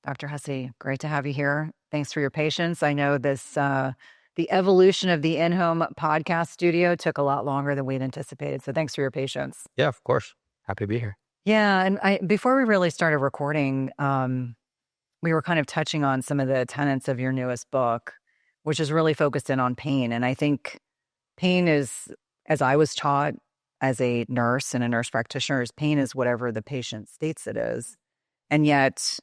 Dr. Hussey, great to have you here. Thanks for your patience. I know the evolution of the in-home podcast studio took a lot longer than we'd anticipated. So thanks for your patience. Yeah, of course. Happy to be here. Yeah. And before we really started recording, we were kind of touching on some of the tenets of your newest book, which is really focused in on pain. And I think pain is, as I was taught as a nurse and a nurse practitioner, is pain is whatever the patient states it is. And yet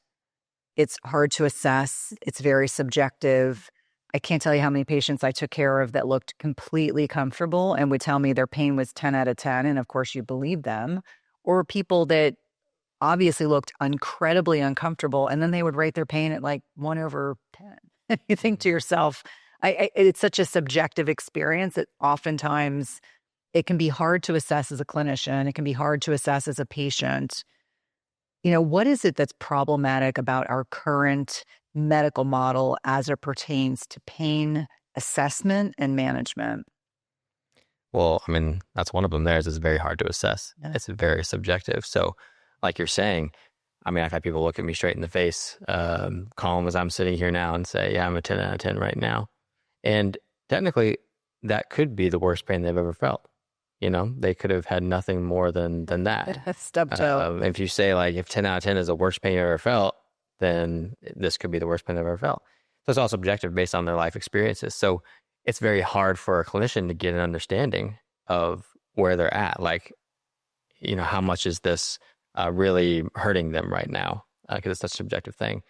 it's hard to assess. It's very subjective. I can't tell you how many patients I took care of that looked completely comfortable and would tell me their pain was 10 out of 10. And of course, you believe them. Or people that obviously looked incredibly uncomfortable. And then they would rate their pain at like 1 over 10. You think to yourself, it's such a subjective experience that oftentimes it can be hard to assess as a clinician. It can be hard to assess as a patient. What is it that's problematic about our current medical model as it pertains to pain assessment and management? Well, I mean, that's one of them. It's very hard to assess. Yeah. It's very subjective. So like you're saying, I mean, I've had people look at me straight in the face, calm as I'm sitting here now and say, yeah, I'm a 10 out of 10 right now. And technically that could be the worst pain they've ever felt. They could have had nothing more than that. Stub toe. If you say like, if 10 out of 10 is the worst pain you've ever felt, then this could be the worst pain I've ever felt. So it's all subjective based on their life experiences. So it's very hard for a clinician to get an understanding of where they're at. Like, how much is this really hurting them right now? Because it's such a subjective thing.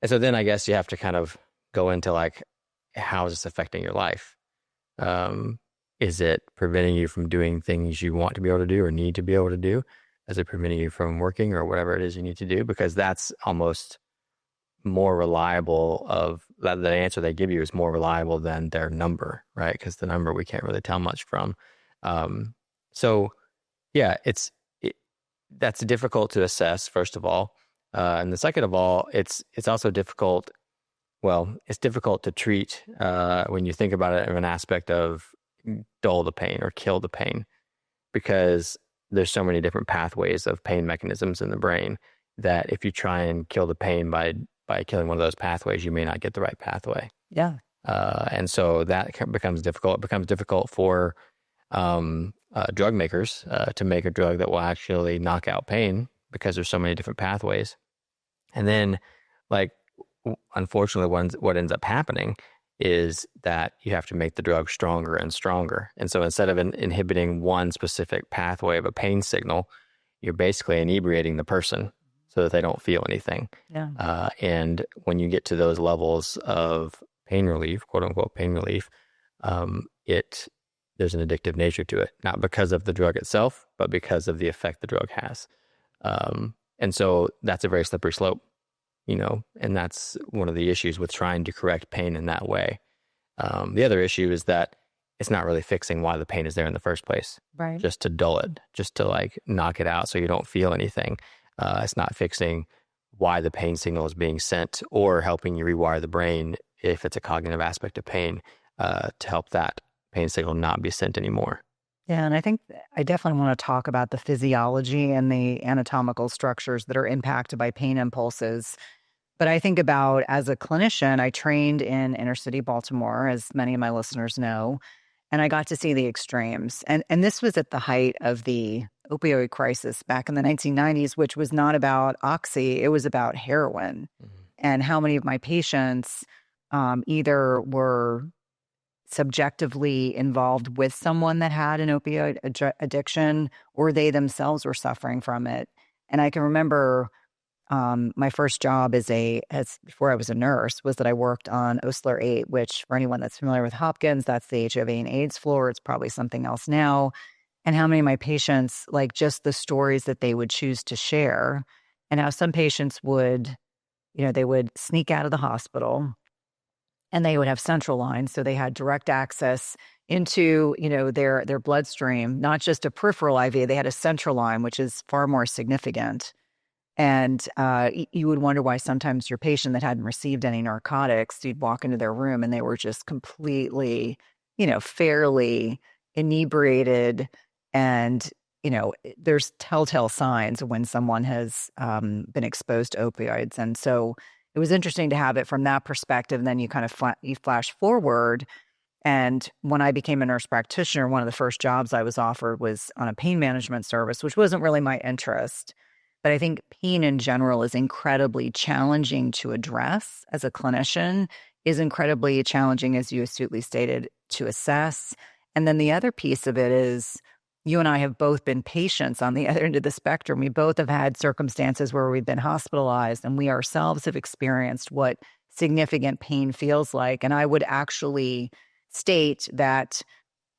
And so then I guess you have to kind of go into like, how is this affecting your life? Is it preventing you from doing things you want to be able to do or need to be able to do? Is it preventing you from working or whatever it is you need to do? Because that's almost more reliable the answer they give you is more reliable than their number, right? Because the number we can't really tell much from. So yeah, that's difficult to assess, first of all. And the second of all, it's also difficult. Well, it's difficult to treat when you think about it in an aspect of dull the pain or kill the pain, because there's so many different pathways of pain mechanisms in the brain that if you try and kill the pain by killing one of those pathways, you may not get the right pathway. Yeah. And so that becomes difficult. It becomes difficult for drug makers to make a drug that will actually knock out pain because there's so many different pathways. And then, like, unfortunately, what ends up happening is that you have to make the drug stronger and stronger. And so instead of inhibiting one specific pathway of a pain signal, you're basically inebriating the person so that they don't feel anything. Yeah. And when you get to those levels of pain relief, quote unquote pain relief, there's an addictive nature to it, not because of the drug itself, but because of the effect the drug has. And so that's a very slippery slope, and that's one of the issues with trying to correct pain in that way. The other issue is that it's not really fixing why the pain is there in the first place. Right. Just to dull it, just to like knock it out so you don't feel anything. It's not fixing why the pain signal is being sent or helping you rewire the brain if it's a cognitive aspect of pain to help that pain signal not be sent anymore. Yeah, and I think I definitely want to talk about the physiology and the anatomical structures that are impacted by pain impulses. But I think about, as a clinician, I trained in inner city Baltimore, as many of my listeners know, and I got to see the extremes. And this was at the height of the opioid crisis back in the 1990s, which was not about oxy, it was about heroin. Mm-hmm. And how many of my patients either were subjectively involved with someone that had an opioid addiction, or they themselves were suffering from it. And I can remember my first job before I was a nurse was that I worked on Osler 8, which, for anyone that's familiar with Hopkins, that's the HIV and AIDS floor. It's probably something else now. And how many of my patients, like, just the stories that they would choose to share, and how some patients would, they would sneak out of the hospital and they would have central lines. So they had direct access into, their bloodstream, not just a peripheral IV. They had a central line, which is far more significant. And you would wonder why sometimes your patient that hadn't received any narcotics, you'd walk into their room and they were just completely, fairly inebriated. And, there's telltale signs when someone has been exposed to opioids. And so it was interesting to have it from that perspective. And then you kind of you flash forward. And when I became a nurse practitioner, one of the first jobs I was offered was on a pain management service, which wasn't really my interest. But I think pain in general is incredibly challenging to address as a clinician, is incredibly challenging, as you astutely stated, to assess. And then the other piece of it is you and I have both been patients on the other end of the spectrum. We both have had circumstances where we've been hospitalized, and we ourselves have experienced what significant pain feels like. And I would actually state that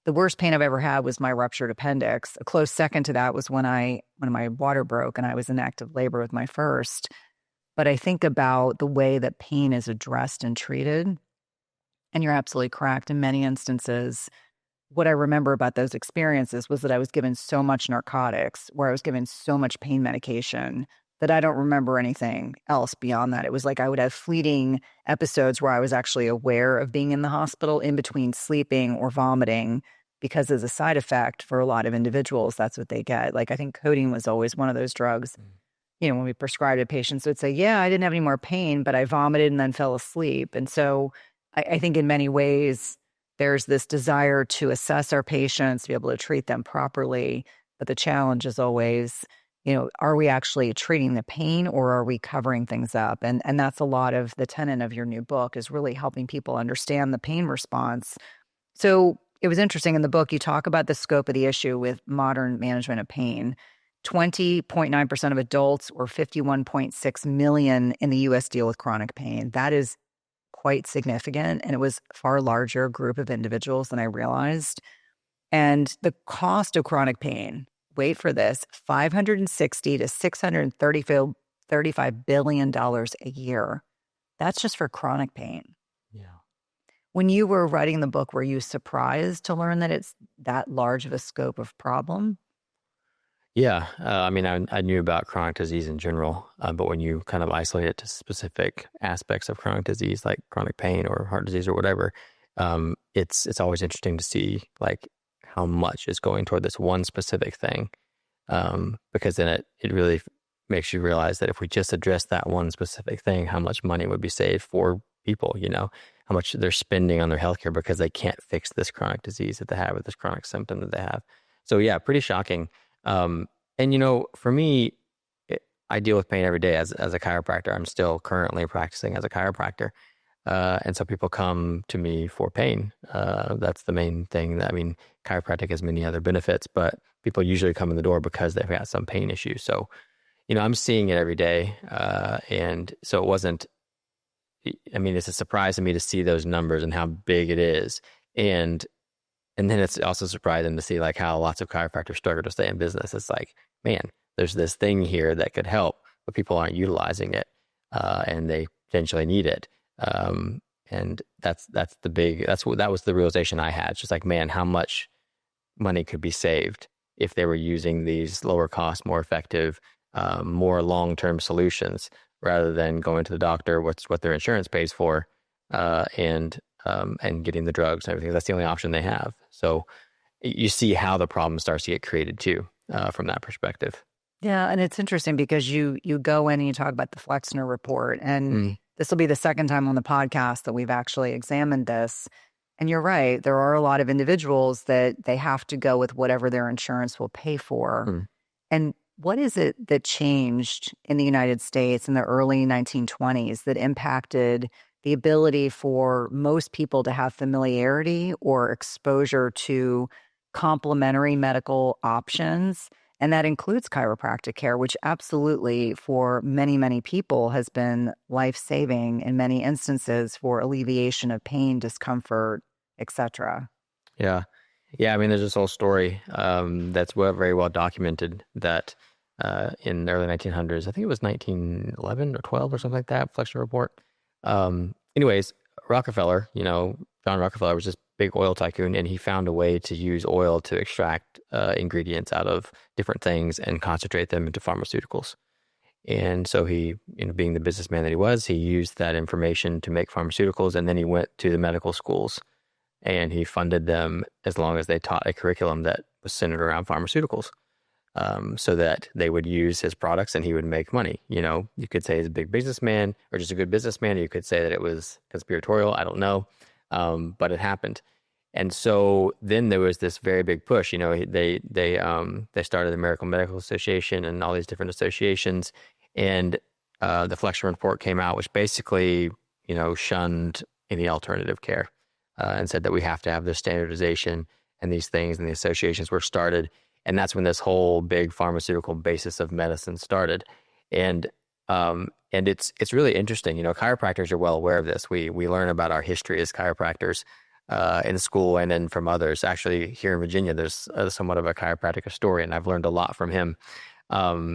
the worst pain I've ever had was my ruptured appendix. A close second to that was when my water broke and I was in active labor with my first. But I think about the way that pain is addressed and treated, and you're absolutely correct. In many instances, what I remember about those experiences was that I was given so much narcotics, where I was given so much pain medication, that I don't remember anything else beyond that. It was like I would have fleeting episodes where I was actually aware of being in the hospital in between sleeping or vomiting, because as a side effect for a lot of individuals, that's what they get. Like I think codeine was always one of those drugs. When we prescribed it, patients would say, yeah, I didn't have any more pain, but I vomited and then fell asleep. And so I think in many ways, there's this desire to assess our patients, to be able to treat them properly. But the challenge is always, are we actually treating the pain, or are we covering things up? And that's a lot of the tenet of your new book, is really helping people understand the pain response. So it was interesting in the book, you talk about the scope of the issue with modern management of pain. 20.9% of adults, or 51.6 million in the US, deal with chronic pain. That is quite significant, and it was a far larger group of individuals than I realized. And the cost of chronic pain, wait for this, $560 to $635 billion a year. That's just for chronic pain. Yeah. When you were writing the book, were you surprised to learn that it's that large of a scope of problem? Yeah. I mean, I knew about chronic disease in general, but when you kind of isolate it to specific aspects of chronic disease, like chronic pain or heart disease or whatever, it's always interesting to see like how much is going toward this one specific thing, because then it really makes you realize that if we just address that one specific thing, how much money would be saved for people, how much they're spending on their healthcare because they can't fix this chronic disease that they have, or this chronic symptom that they have. So yeah, pretty shocking. And for me, I deal with pain every day as a chiropractor. I'm still currently practicing as a chiropractor. And so people come to me for pain. That's the main thing. Chiropractic has many other benefits, but people usually come in the door because they've got some pain issue. So, I'm seeing it every day. And so it wasn't, it's a surprise to me to see those numbers and how big it is. And then it's also surprising to see like how lots of chiropractors struggle to stay in business. It's like, man, there's this thing here that could help, but people aren't utilizing it, and they potentially need it. And that was the realization I had. It's just like, man, how much money could be saved if they were using these lower cost, more effective, more long-term solutions rather than going to the doctor, what their insurance pays for, and getting the drugs and everything. That's the only option they have. So you see how the problem starts to get created too, from that perspective. Yeah. And it's interesting because you go in and you talk about the Flexner report, and this will be the second time on the podcast that we've actually examined this. And you're right. There are a lot of individuals that they have to go with whatever their insurance will pay for. And what is it that changed in the United States in the early 1920s that impacted the ability for most people to have familiarity or exposure to complementary medical options? And that includes chiropractic care, which absolutely for many, many people has been life-saving in many instances for alleviation of pain, discomfort, etc. Yeah. Yeah. There's this whole story that's very well documented that in the early 1900s, I think it was 1911 or 12 or something like that, Flexner report. Anyways, Rockefeller, John Rockefeller was this big oil tycoon, and he found a way to use oil to extract ingredients out of different things and concentrate them into pharmaceuticals. And so he, being the businessman that he was, he used that information to make pharmaceuticals, and then he went to the medical schools and he funded them as long as they taught a curriculum that was centered around pharmaceuticals. so that they would use his products and he would make money. You could say he's a big businessman or just a good businessman. You could say that it was conspiratorial. I don't know. But it happened. And so then there was this very big push. They started the American Medical Association and all these different associations, and the Flexner report came out, which basically shunned any alternative care, and said that we have to have this standardization and these things, and the associations were started, and that's when this whole big pharmaceutical basis of medicine started, and it's really interesting. Chiropractors are well aware of this. We learn about our history as chiropractors in school and then from others. Actually, here in Virginia, there's somewhat of a chiropractic historian. I've learned a lot from him.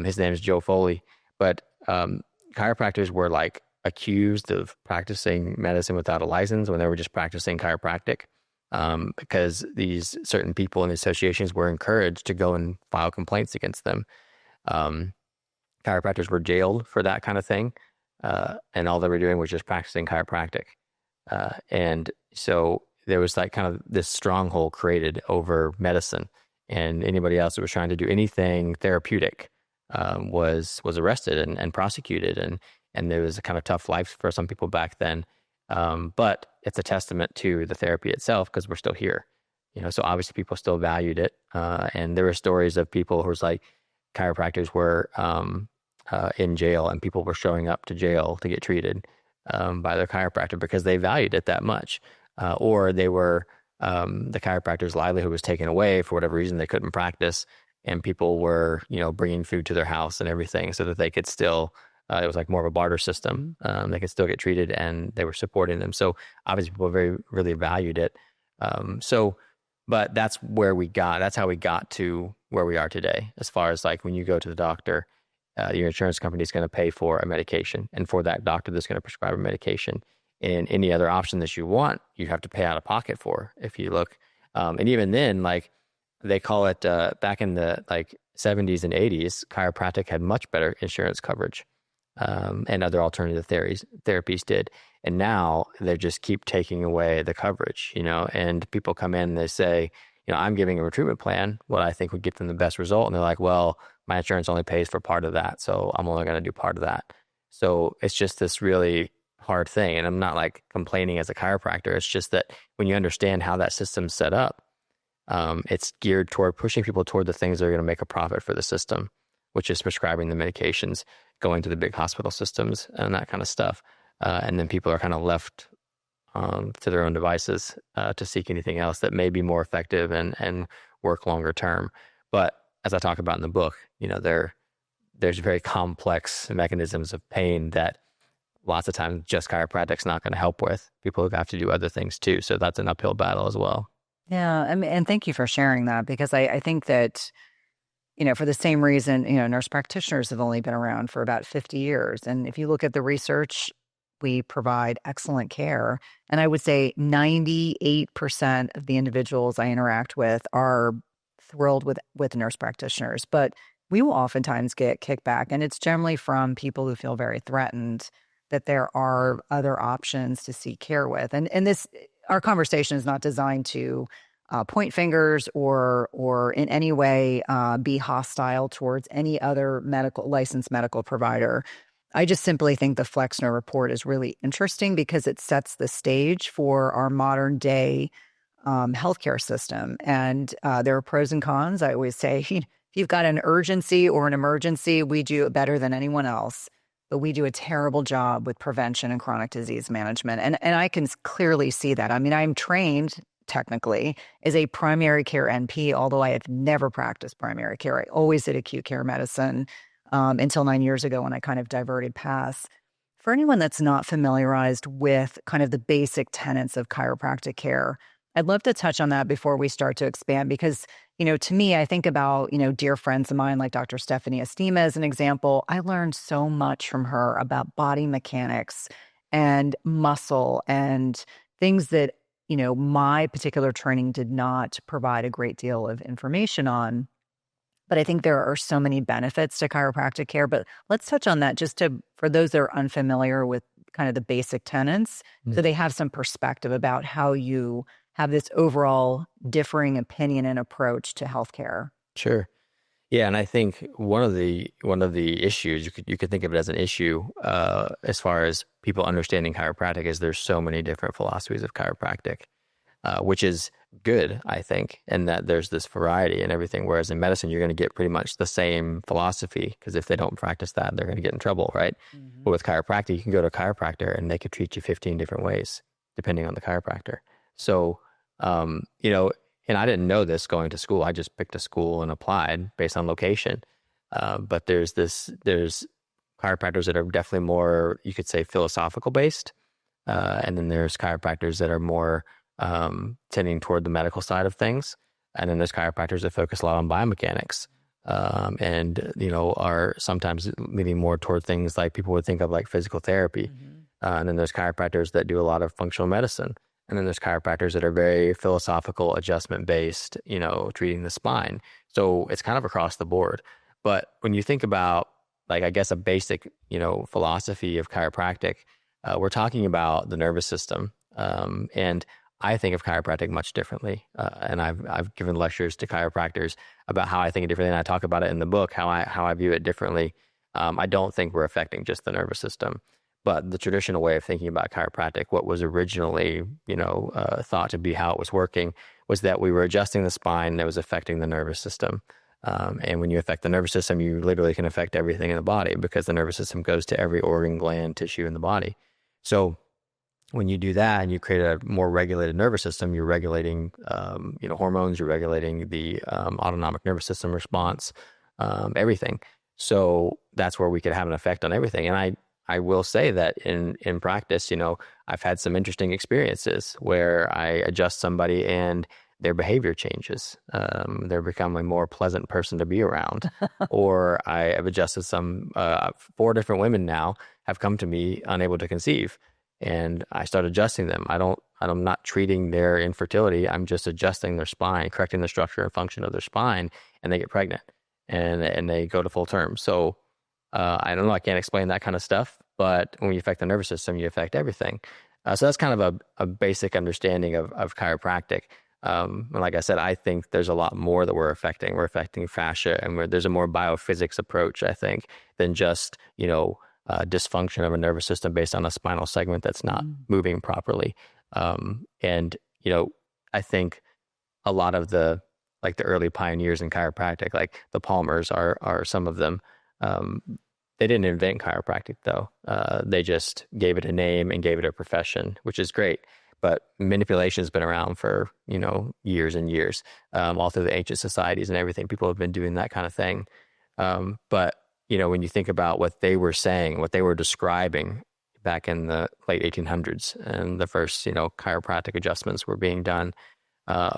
His name is Joe Foley. But chiropractors were like accused of practicing medicine without a license when they were just practicing chiropractic, because these certain people in the associations were encouraged to go and file complaints against them. Chiropractors were jailed for that kind of thing, and all they were doing was just practicing chiropractic. And so there was like kind of this stronghold created over medicine, and anybody else that was trying to do anything therapeutic was arrested and prosecuted, and there was a kind of tough life for some people back then. But it's a testament to the therapy itself, because we're still here. So obviously people still valued it, and there were stories of people who was like chiropractors were in jail, and people were showing up to jail to get treated by their chiropractor because they valued it that much, or they were the chiropractor's livelihood was taken away for whatever reason. They couldn't practice, and people were bringing food to their house and everything so that they could still. It was like more of a barter system. They could still get treated, and they were supporting them. So obviously, people really valued it. But that's where we got. That's how we got to where we are today. As far as like when you go to the doctor, your insurance company is going to pay for a medication, and for that doctor that's going to prescribe a medication. And any other option that you want, you have to pay out of pocket for. If you look, and even then, like they call it back in the like 70s and 80s, chiropractic had much better insurance coverage, and other alternative therapies did. And now they just keep taking away the coverage, and people come in and they say, I'm giving a treatment plan, what I think would get them the best result. And they're like, well, my insurance only pays for part of that, so I'm only going to do part of that. So it's just this really hard thing. And I'm not like complaining as a chiropractor. It's just that when you understand how that system's set up, it's geared toward pushing people toward the things that are going to make a profit for the system, which is prescribing the medications, going to the big hospital systems and that kind of stuff. And then people are kind of left to their own devices to seek anything else that may be more effective and work longer term. But as I talk about in the book, there's very complex mechanisms of pain that lots of times just chiropractic's not going to help with. People have to do other things too. So that's an uphill battle as well. Yeah. I mean, and thank you for sharing that, because I think that, for the same reason, nurse practitioners have only been around for about 50 years. And if you look at the research, we provide excellent care. And I would say 98% of the individuals I interact with are thrilled with nurse practitioners. But we will oftentimes get kickback, and it's generally from people who feel very threatened that there are other options to seek care with. And our conversation is not designed to point fingers or in any way be hostile towards any other licensed medical provider. I just simply think the Flexner report is really interesting because it sets the stage for our modern day healthcare system. And there are pros and cons. I always say, if you've got an urgency or an emergency, we do it better than anyone else. But we do a terrible job with prevention and chronic disease management. And I can clearly see that. I mean, I'm trained technically as a primary care NP, although I have never practiced primary care. I always did acute care medicine until 9 years ago when I kind of diverted paths. For anyone that's not familiarized with kind of the basic tenets of chiropractic care, I'd love to touch on that before we start to expand, because, to me, I think about, dear friends of mine like Dr. Stephanie Estima as an example. I learned so much from her about body mechanics and muscle and things that, my particular training did not provide a great deal of information on. But I think there are so many benefits to chiropractic care. But let's touch on that just for those that are unfamiliar with kind of the basic tenets, so they have some perspective about how you have this overall differing opinion and approach to healthcare. Sure. Yeah, and I think one of the issues you could think of it as an issue as far as people understanding chiropractic is there's so many different philosophies of chiropractic, which is good, I think, and that there's this variety and everything. Whereas in medicine, you're going to get pretty much the same philosophy because if they don't practice that, they're going to get in trouble, right? Hmm. But with chiropractic, you can go to a chiropractor and they could treat you 15 different ways depending on the chiropractor. So, you know, and I didn't know this going to school. I just picked a school and applied based on location. But there's chiropractors that are definitely more, you could say, philosophical based. And then there's chiropractors that are more tending toward the medical side of things. And then there's chiropractors that focus a lot on biomechanics. And, you know, are sometimes leaning more toward things like people would think of like physical therapy. Hmm. And then there's chiropractors that do a lot of functional medicine. And then there's chiropractors that are very philosophical, adjustment based, you know, treating the spine. So it's kind of across the board. But when you think about, like, I guess a basic, you know, philosophy of chiropractic, we're talking about the nervous system. And I think of chiropractic much differently. And I've given lectures to chiropractors about how I think it differently. And I talk about it in the book, how I view it differently. I don't think we're affecting just the nervous system. But the traditional way of thinking about chiropractic, what was originally, you know, thought to be how it was working, was that we were adjusting the spine that was affecting the nervous system. And when you affect the nervous system, you literally can affect everything in the body because the nervous system goes to every organ, gland, tissue in the body. So when you do that and you create a more regulated nervous system, you're regulating, you know, hormones, you're regulating the autonomic nervous system response, everything. So that's where we could have an effect on everything. And I will say that in practice, you know, I've had some interesting experiences where I adjust somebody and their behavior changes. They're becoming a more pleasant person to be around. Or I have adjusted some, 4 different women now have come to me unable to conceive. And I start adjusting them. I'm not treating their infertility. I'm just adjusting their spine, correcting the structure and function of their spine, and they get pregnant and they go to full term. So, I don't know. I can't explain that kind of stuff, but when you affect the nervous system, you affect everything. So that's kind of a basic understanding of chiropractic. And like I said, I think there's a lot more that we're affecting. We're affecting fascia, and there's a more biophysics approach, I think, than just, you know, dysfunction of a nervous system based on a spinal segment that's not moving properly. And, you know, I think a lot of the early pioneers in chiropractic, like the Palmers are some of them. They didn't invent chiropractic though. They just gave it a name and gave it a profession, which is great. But manipulation has been around for, you know, years and years, all through the ancient societies and everything. People have been doing that kind of thing. But, you know, when you think about what they were saying, what they were describing back in the late 1800s, and the first, you know, chiropractic adjustments were being done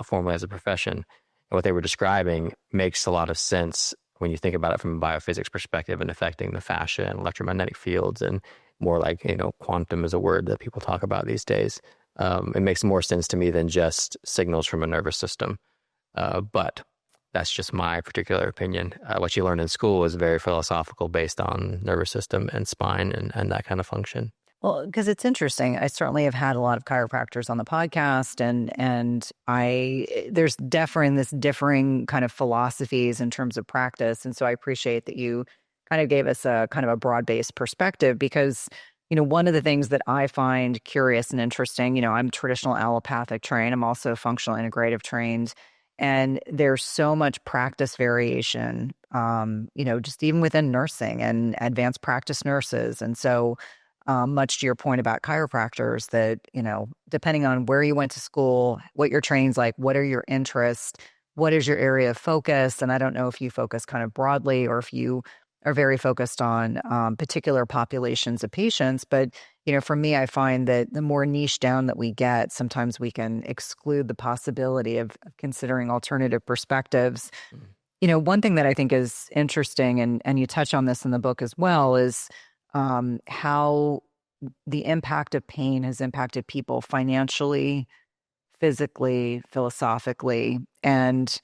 formally as a profession, and what they were describing makes a lot of sense when you think about it from a biophysics perspective and affecting the fascia and electromagnetic fields, and more like, you know, quantum is a word that people talk about these days. It makes more sense to me than just signals from a nervous system. But that's just my particular opinion. What you learn in school is very philosophical, based on nervous system and spine and that kind of function. Well, because it's interesting. I certainly have had a lot of chiropractors on the podcast, and there's differing kind of philosophies in terms of practice. And so I appreciate that you kind of gave us a kind of a broad-based perspective, because, you know, one of the things that I find curious and interesting, you know, I'm traditional allopathic trained. I'm also functional integrative trained. And there's so much practice variation, you know, just even within nursing and advanced practice nurses. And so much to your point about chiropractors, that, you know, depending on where you went to school, what your training's like, what are your interests, what is your area of focus? And I don't know if you focus kind of broadly or if you are very focused on particular populations of patients. But, you know, for me, I find that the more niche down that we get, sometimes we can exclude the possibility of considering alternative perspectives. You know, one thing that I think is interesting, and you touch on this in the book as well, is how the impact of pain has impacted people financially, physically, philosophically. And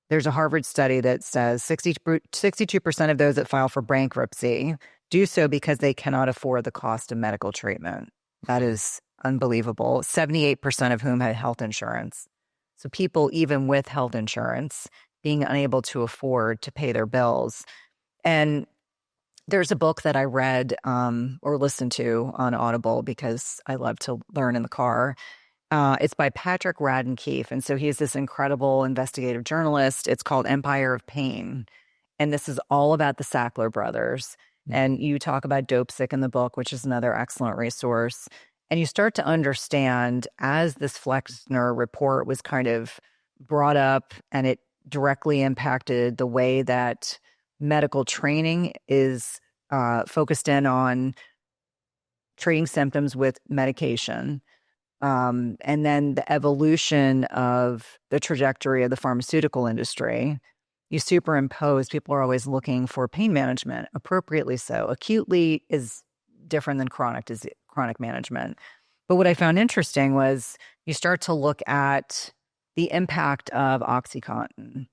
there's a Harvard study that says 62% of those that file for bankruptcy do so because they cannot afford the cost of medical treatment. That is unbelievable. 78% of whom had health insurance. So people, even with health insurance, being unable to afford to pay their bills. And there's a book that I read or listened to on Audible because I love to learn in the car. It's by Patrick Radden Keefe. And so he's this incredible investigative journalist. It's called Empire of Pain. And this is all about the Sackler brothers. And you talk about Dopesick in the book, which is another excellent resource. And you start to understand as this Flexner report was kind of brought up and it directly impacted the way that medical training is focused in on treating symptoms with medication. And then the evolution of the trajectory of the pharmaceutical industry, you superimpose, people are always looking for pain management, appropriately so. Acutely is different than chronic management. But what I found interesting was you start to look at the impact of OxyContin.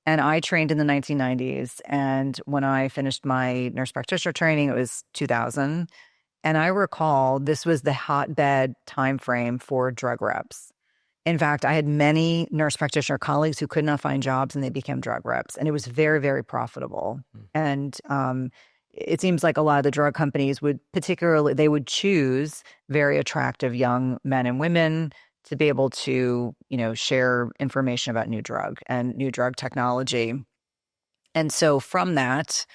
And I trained in the 1990s. And when I finished my nurse practitioner training, it was 2000. And I recall this was the hotbed time frame for drug reps. In fact, I had many nurse practitioner colleagues who could not find jobs and they became drug reps. And it was very, very profitable. And it seems like a lot of the drug companies would they would choose very attractive young men and women to be able to, share information about new drug and new drug technology. And so from that,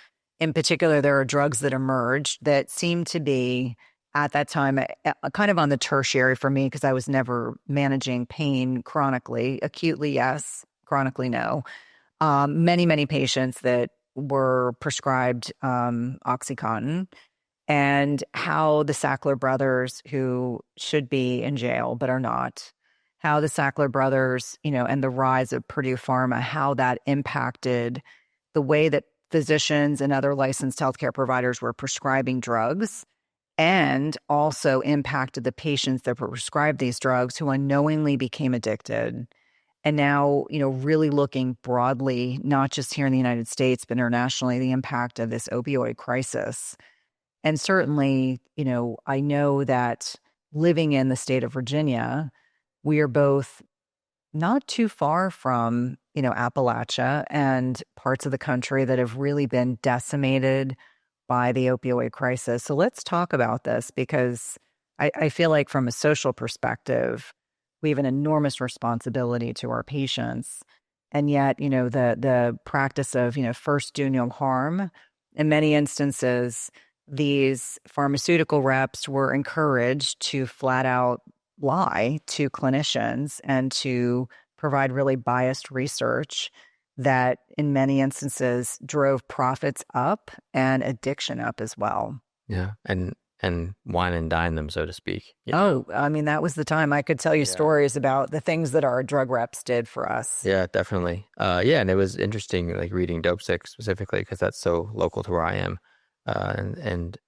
in particular, there are drugs that emerged that seem to be at that time kind of on the tertiary for me because I was never managing pain chronically. Acutely, yes. Chronically, no. Many, many patients that were prescribed OxyContin, and how the Sackler brothers, who should be in jail but are not, how the Sackler brothers, and the rise of Purdue Pharma, how that impacted the way that physicians and other licensed healthcare providers were prescribing drugs, and also impacted the patients that were prescribed these drugs who unknowingly became addicted. And now, really looking broadly, not just here in the United States, but internationally, the impact of this opioid crisis. And certainly, I know that living in the state of Virginia, we are both not too far from, Appalachia and parts of the country that have really been decimated by the opioid crisis. So let's talk about this because I feel like from a social perspective, we have an enormous responsibility to our patients. And yet, the practice of, first do no harm, in many instances, these pharmaceutical reps were encouraged to flat out lie to clinicians and to provide really biased research that in many instances drove profits up and addiction up as well. Yeah. And wine and dine them, so to speak. Yeah. Oh, I mean, that was the time I could tell you stories about the things that our drug reps did for us. Yeah, definitely. And it was interesting, like reading Dopesick specifically, because that's so local to where I am, and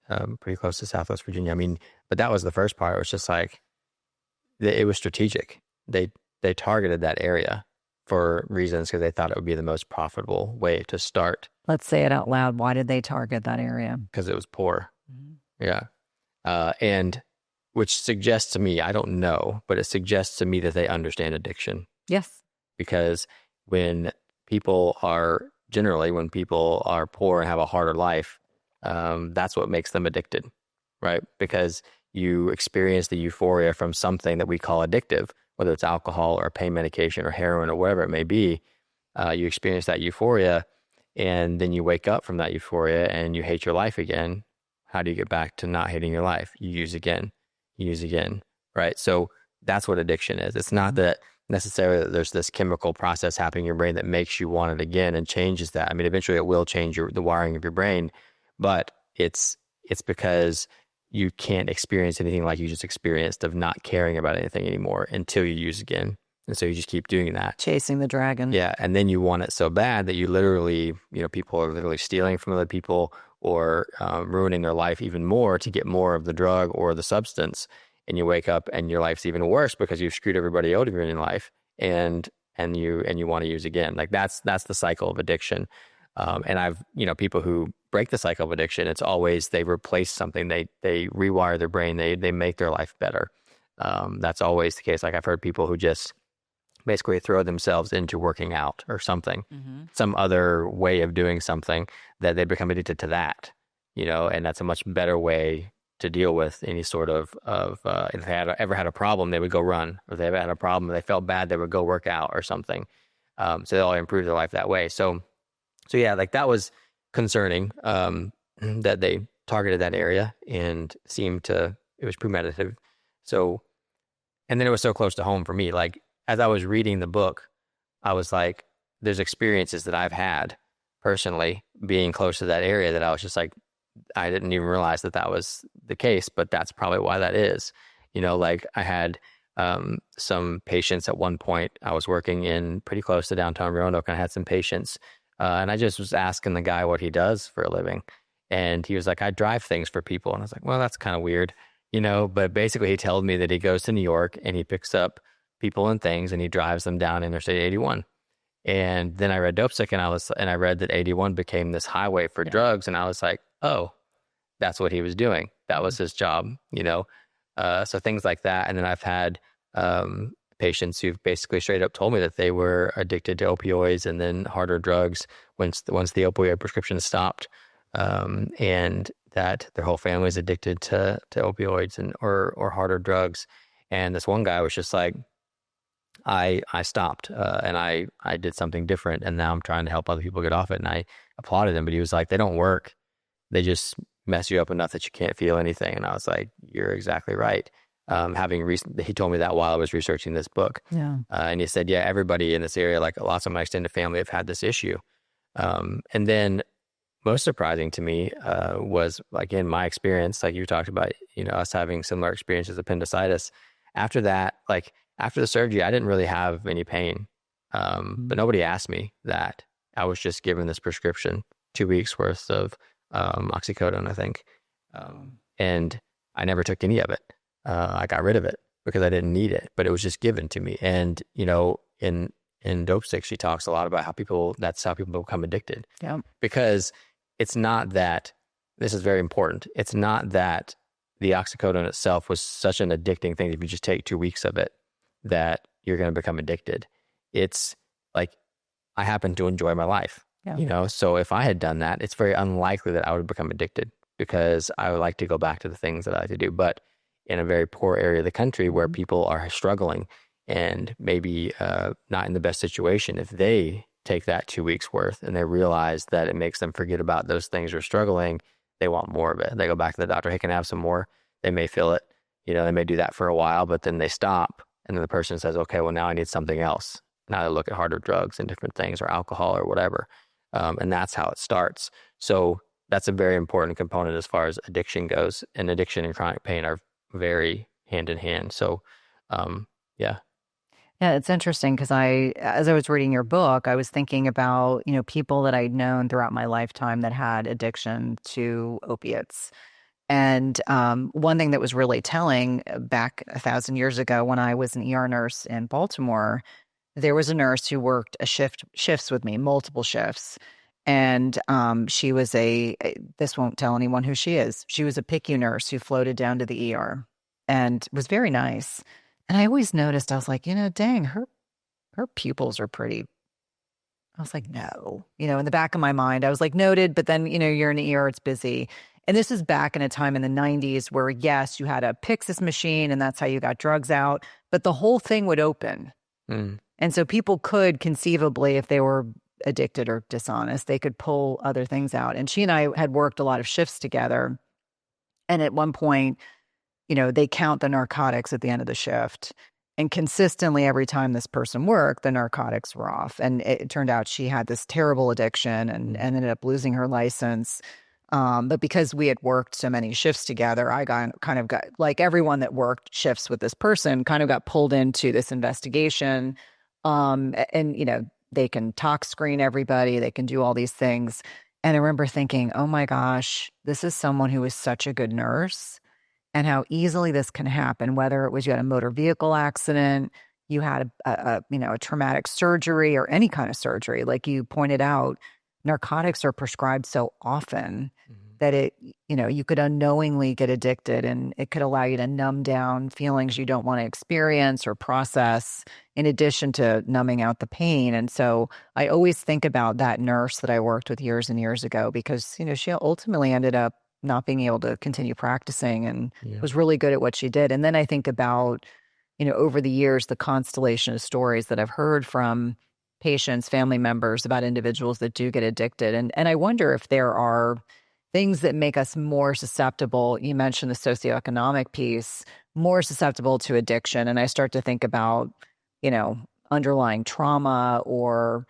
pretty close to Southwest Virginia. I mean, but that was the first part. It was just like, it was strategic. They targeted that area for reasons because they thought it would be the most profitable way to start. Let's say it out loud. Why did they target that area? Because it was poor. Mm-hmm. Yeah. And which suggests to me, I don't know, but it suggests to me that they understand addiction. Yes. Because when people are poor and have a harder life, that's what makes them addicted, right? Because you experience the euphoria from something that we call addictive, whether it's alcohol or pain medication or heroin or whatever it may be. You experience that euphoria and then you wake up from that euphoria and you hate your life again. How do you get back to not hating your life? You use again, right? So that's what addiction is. It's not that necessarily that there's this chemical process happening in your brain that makes you want it again and changes that. I mean, eventually it will change the wiring of your brain, but it's because you can't experience anything like you just experienced of not caring about anything anymore until you use again. And so you just keep doing that. Chasing the dragon. Yeah. And then you want it so bad that you literally, people are literally stealing from other people or ruining their life even more to get more of the drug or the substance. And you wake up and your life's even worse because you've screwed everybody out of your life and you want to use again. Like that's the cycle of addiction. And I've, people who break the cycle of addiction, it's always they replace something, they rewire their brain, they make their life better. That's always the case. Like I've heard people who just basically throw themselves into working out or something, some other way of doing something, that they become addicted to that, and that's a much better way to deal with any sort of if they ever had a problem, they would go run, or if they ever had a problem, they felt bad, they would go work out or something. So they all improve their life that way. So yeah, like that was concerning, that they targeted that area and it was premeditative. So, and then it was so close to home for me. Like, as I was reading the book, I was like, there's experiences that I've had personally being close to that area that I was just like, I didn't even realize that was the case, but that's probably why that is. Like I had some patients at one point. I was working in pretty close to downtown Roanoke, and I had some patients, and I just was asking the guy what he does for a living. And he was like, I drive things for people. And I was like, well, that's kind of weird, but basically he told me that he goes to New York and he picks up people and things and he drives them down Interstate 81. And then I read Dope Sick, and I read that 81 became this highway for drugs. And I was like, oh, that's what he was doing. That was his job, so things like that. And then I've had patients who've basically straight up told me that they were addicted to opioids and then harder drugs once the opioid prescription stopped, and that their whole family is addicted to opioids or harder drugs. And this one guy was just like, I stopped, and I did something different, and now I'm trying to help other people get off it. And I applauded him, but he was like, they don't work. They just mess you up enough that you can't feel anything. And I was like, you're exactly right. He told me that while I was researching this book. Yeah. And he said, yeah, everybody in this area, like lots of my extended family, have had this issue. And then most surprising to me was, like, in my experience, like you talked about, us having similar experiences, appendicitis. After that, like after the surgery, I didn't really have any pain, but nobody asked me that. I was just given this prescription, 2 weeks worth of oxycodone, I think. And I never took any of it. I got rid of it because I didn't need it, but it was just given to me. And, in Dope Sick, she talks a lot about that's how people become addicted. Yeah. Because it's not that, this is very important. It's not that the oxycodone itself was such an addicting thing. If you just take 2 weeks of it, that you're going to become addicted. It's like, I happen to enjoy my life. Yeah. So if I had done that, it's very unlikely that I would become addicted, because I would like to go back to the things that I like to do. But in a very poor area of the country where people are struggling and maybe not in the best situation, if they take that 2 weeks worth and they realize that it makes them forget about those things they're struggling, they want more of it. They go back to the doctor, hey, can I have some more? They may feel it. They may do that for a while, but then they stop. And then the person says, okay, well, now I need something else. Now they look at harder drugs and different things, or alcohol or whatever. And that's how it starts. So that's a very important component as far as addiction goes. And addiction and chronic pain are very hand in hand. So, yeah. Yeah, it's interesting because as I was reading your book, I was thinking about, people that I'd known throughout my lifetime that had addiction to opiates. And one thing that was really telling, back 1,000 years ago when I was an ER nurse in Baltimore, there was a nurse who worked shifts with me, multiple shifts. And she was this won't tell anyone who she is. She was a PICU nurse who floated down to the ER and was very nice. And I always noticed, I was like, dang, her pupils are pretty. I was like, no, in the back of my mind, I was like, noted. But then, you're in the ER, it's busy. And this is back in a time in the 90s where, yes, you had a Pyxis machine and that's how you got drugs out, but the whole thing would open. And so people could conceivably, if they were addicted or dishonest, they could pull other things out. And she and I had worked a lot of shifts together. And at one point, they count the narcotics at the end of the shift. And consistently, every time this person worked, the narcotics were off. And it turned out she had this terrible addiction and ended up losing her license. But because we had worked so many shifts together, I got like everyone that worked shifts with this person kind of got pulled into this investigation. And, they can tox screen everybody. They can do all these things. And I remember thinking, oh my gosh, this is someone who is such a good nurse, and how easily this can happen, whether it was you had a motor vehicle accident, you had a traumatic surgery or any kind of surgery. Like you pointed out, narcotics are prescribed so often. that it, you could unknowingly get addicted, and it could allow you to numb down feelings you don't want to experience or process, in addition to numbing out the pain. And so I always think about that nurse that I worked with years and years ago, because, she ultimately ended up not being able to continue practicing and Yeah. was really good at what she did. And then I think about, over the years, the constellation of stories that I've heard from patients, family members, about individuals that do get addicted. And I wonder if there are things that make us more susceptible. You mentioned the socioeconomic piece, more susceptible to addiction. And I start to think about, underlying trauma, or,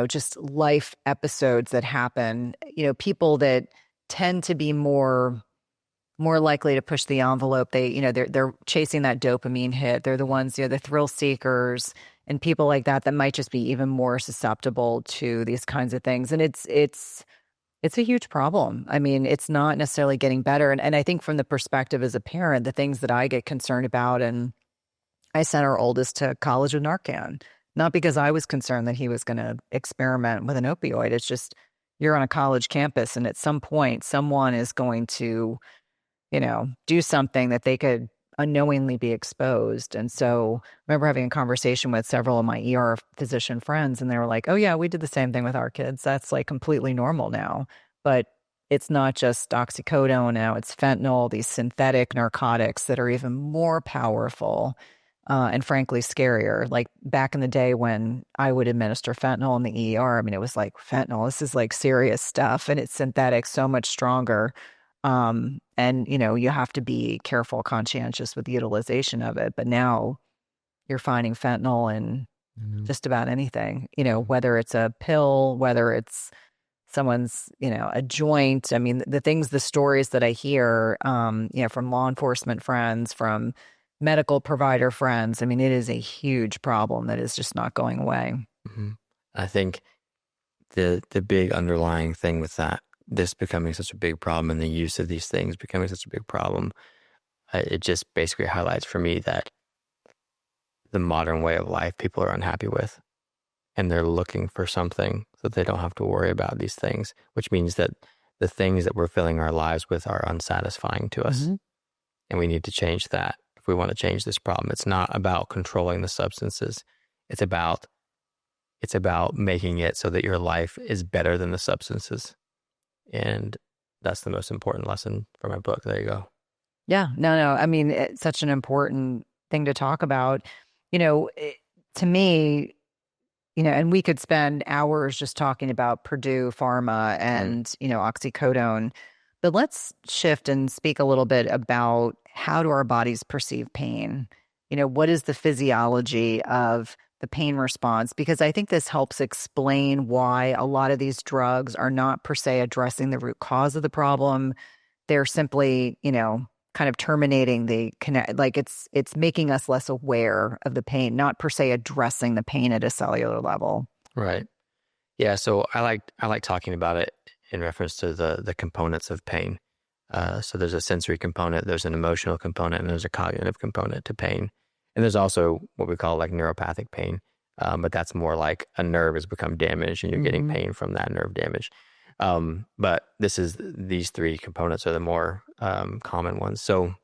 just life episodes that happen, people that tend to be more likely to push the envelope. They're chasing that dopamine hit. They're the ones, the thrill seekers, and people like that might just be even more susceptible to these kinds of things. And it's a huge problem. I mean, it's not necessarily getting better. And I think from the perspective as a parent, the things that I get concerned about, and I sent our oldest to college with Narcan, not because I was concerned that he was going to experiment with an opioid. It's just, you're on a college campus, and at some point, someone is going to, do something that they could unknowingly be exposed. And so I remember having a conversation with several of my ER physician friends, and they were like, oh yeah, we did the same thing with our kids. That's like completely normal now. But it's not just oxycodone now, it's fentanyl, these synthetic narcotics that are even more powerful, and frankly scarier. Like back in the day when I would administer fentanyl in the ER, I mean, it was like, fentanyl, this is like serious stuff, and it's synthetic, so much stronger. And you have to be careful, conscientious with the utilization of it. But now you're finding fentanyl in just about anything, whether it's a pill, whether it's someone's, a joint. I mean, the stories that I hear, from law enforcement friends, from medical provider friends, I mean, it is a huge problem that is just not going away. Mm-hmm. I think the big underlying thing with that, this becoming such a big problem, and the use of these things becoming such a big problem, it just basically highlights for me that the modern way of life people are unhappy with, and they're looking for something so that they don't have to worry about these things, which means that the things that we're filling our lives with are unsatisfying to us. Mm-hmm. And we need to change that if we want to change this problem. It's not about controlling the substances. It's about making it so that your life is better than the substances. And that's the most important lesson from my book. There you go. Yeah, no. I mean, it's such an important thing to talk about. To me, and we could spend hours just talking about Purdue Pharma and, oxycodone. But let's shift and speak a little bit about, how do our bodies perceive pain? What is the physiology of the pain response? Because I think this helps explain why a lot of these drugs are not per se addressing the root cause of the problem. They're simply, kind of terminating the connect, like it's making us less aware of the pain, not per se addressing the pain at a cellular level. Right. Yeah. So I like talking about it in reference to the components of pain. So there's a sensory component, there's an emotional component, and there's a cognitive component to pain. And there's also what we call like neuropathic pain. But that's more like a nerve has become damaged and you're getting pain from that nerve damage. But these three components are the more common ones. So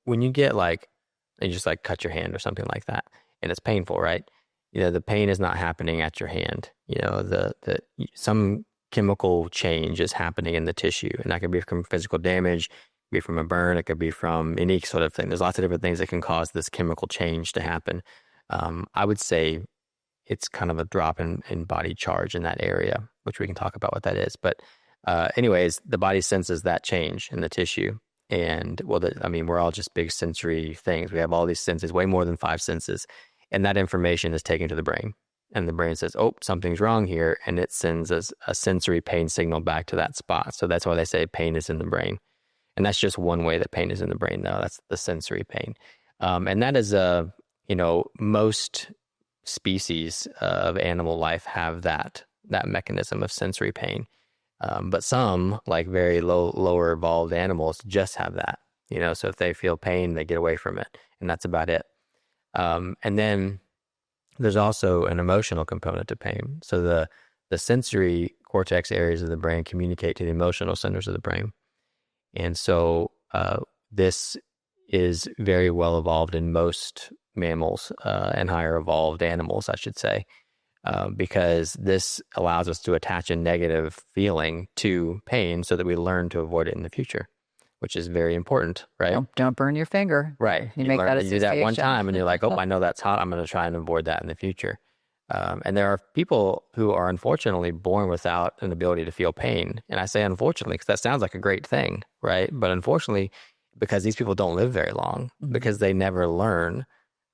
when you get you just like cut your hand or something like that, and it's painful, right? The pain is not happening at your hand. Some chemical change is happening in the tissue, and that could be from physical damage, be from a burn, it could be from any sort of thing. There's lots of different things that can cause this chemical change to happen. I would say it's kind of a drop in body charge in that area, which we can talk about what that is. But anyways, the body senses that change in the tissue. And we're all just big sensory things. We have all these senses, way more than 5 senses. And that information is taken to the brain. And the brain says, oh, something's wrong here. And it sends us a sensory pain signal back to that spot. So that's why they say pain is in the brain. And that's just one way that pain is in the brain, though. That's the sensory pain. And that is, most species of animal life have that mechanism of sensory pain. But some, like very lower evolved animals, just have that. So if they feel pain, they get away from it. And that's about it. And then there's also an emotional component to pain. So the the sensory cortex areas of the brain communicate to the emotional centers of the brain. And so this is very well evolved in most mammals and higher evolved animals, I should say, because this allows us to attach a negative feeling to pain so that we learn to avoid it in the future, which is very important, right? Don't burn your finger. Right. You make that you do that one association. time and you're like, oh, I know that's hot. I'm going to try and avoid that in the future. And there are people who are unfortunately born without an ability to feel pain. And I say unfortunately because that sounds like a great thing, right? But unfortunately, because these people don't live very long, because they never learn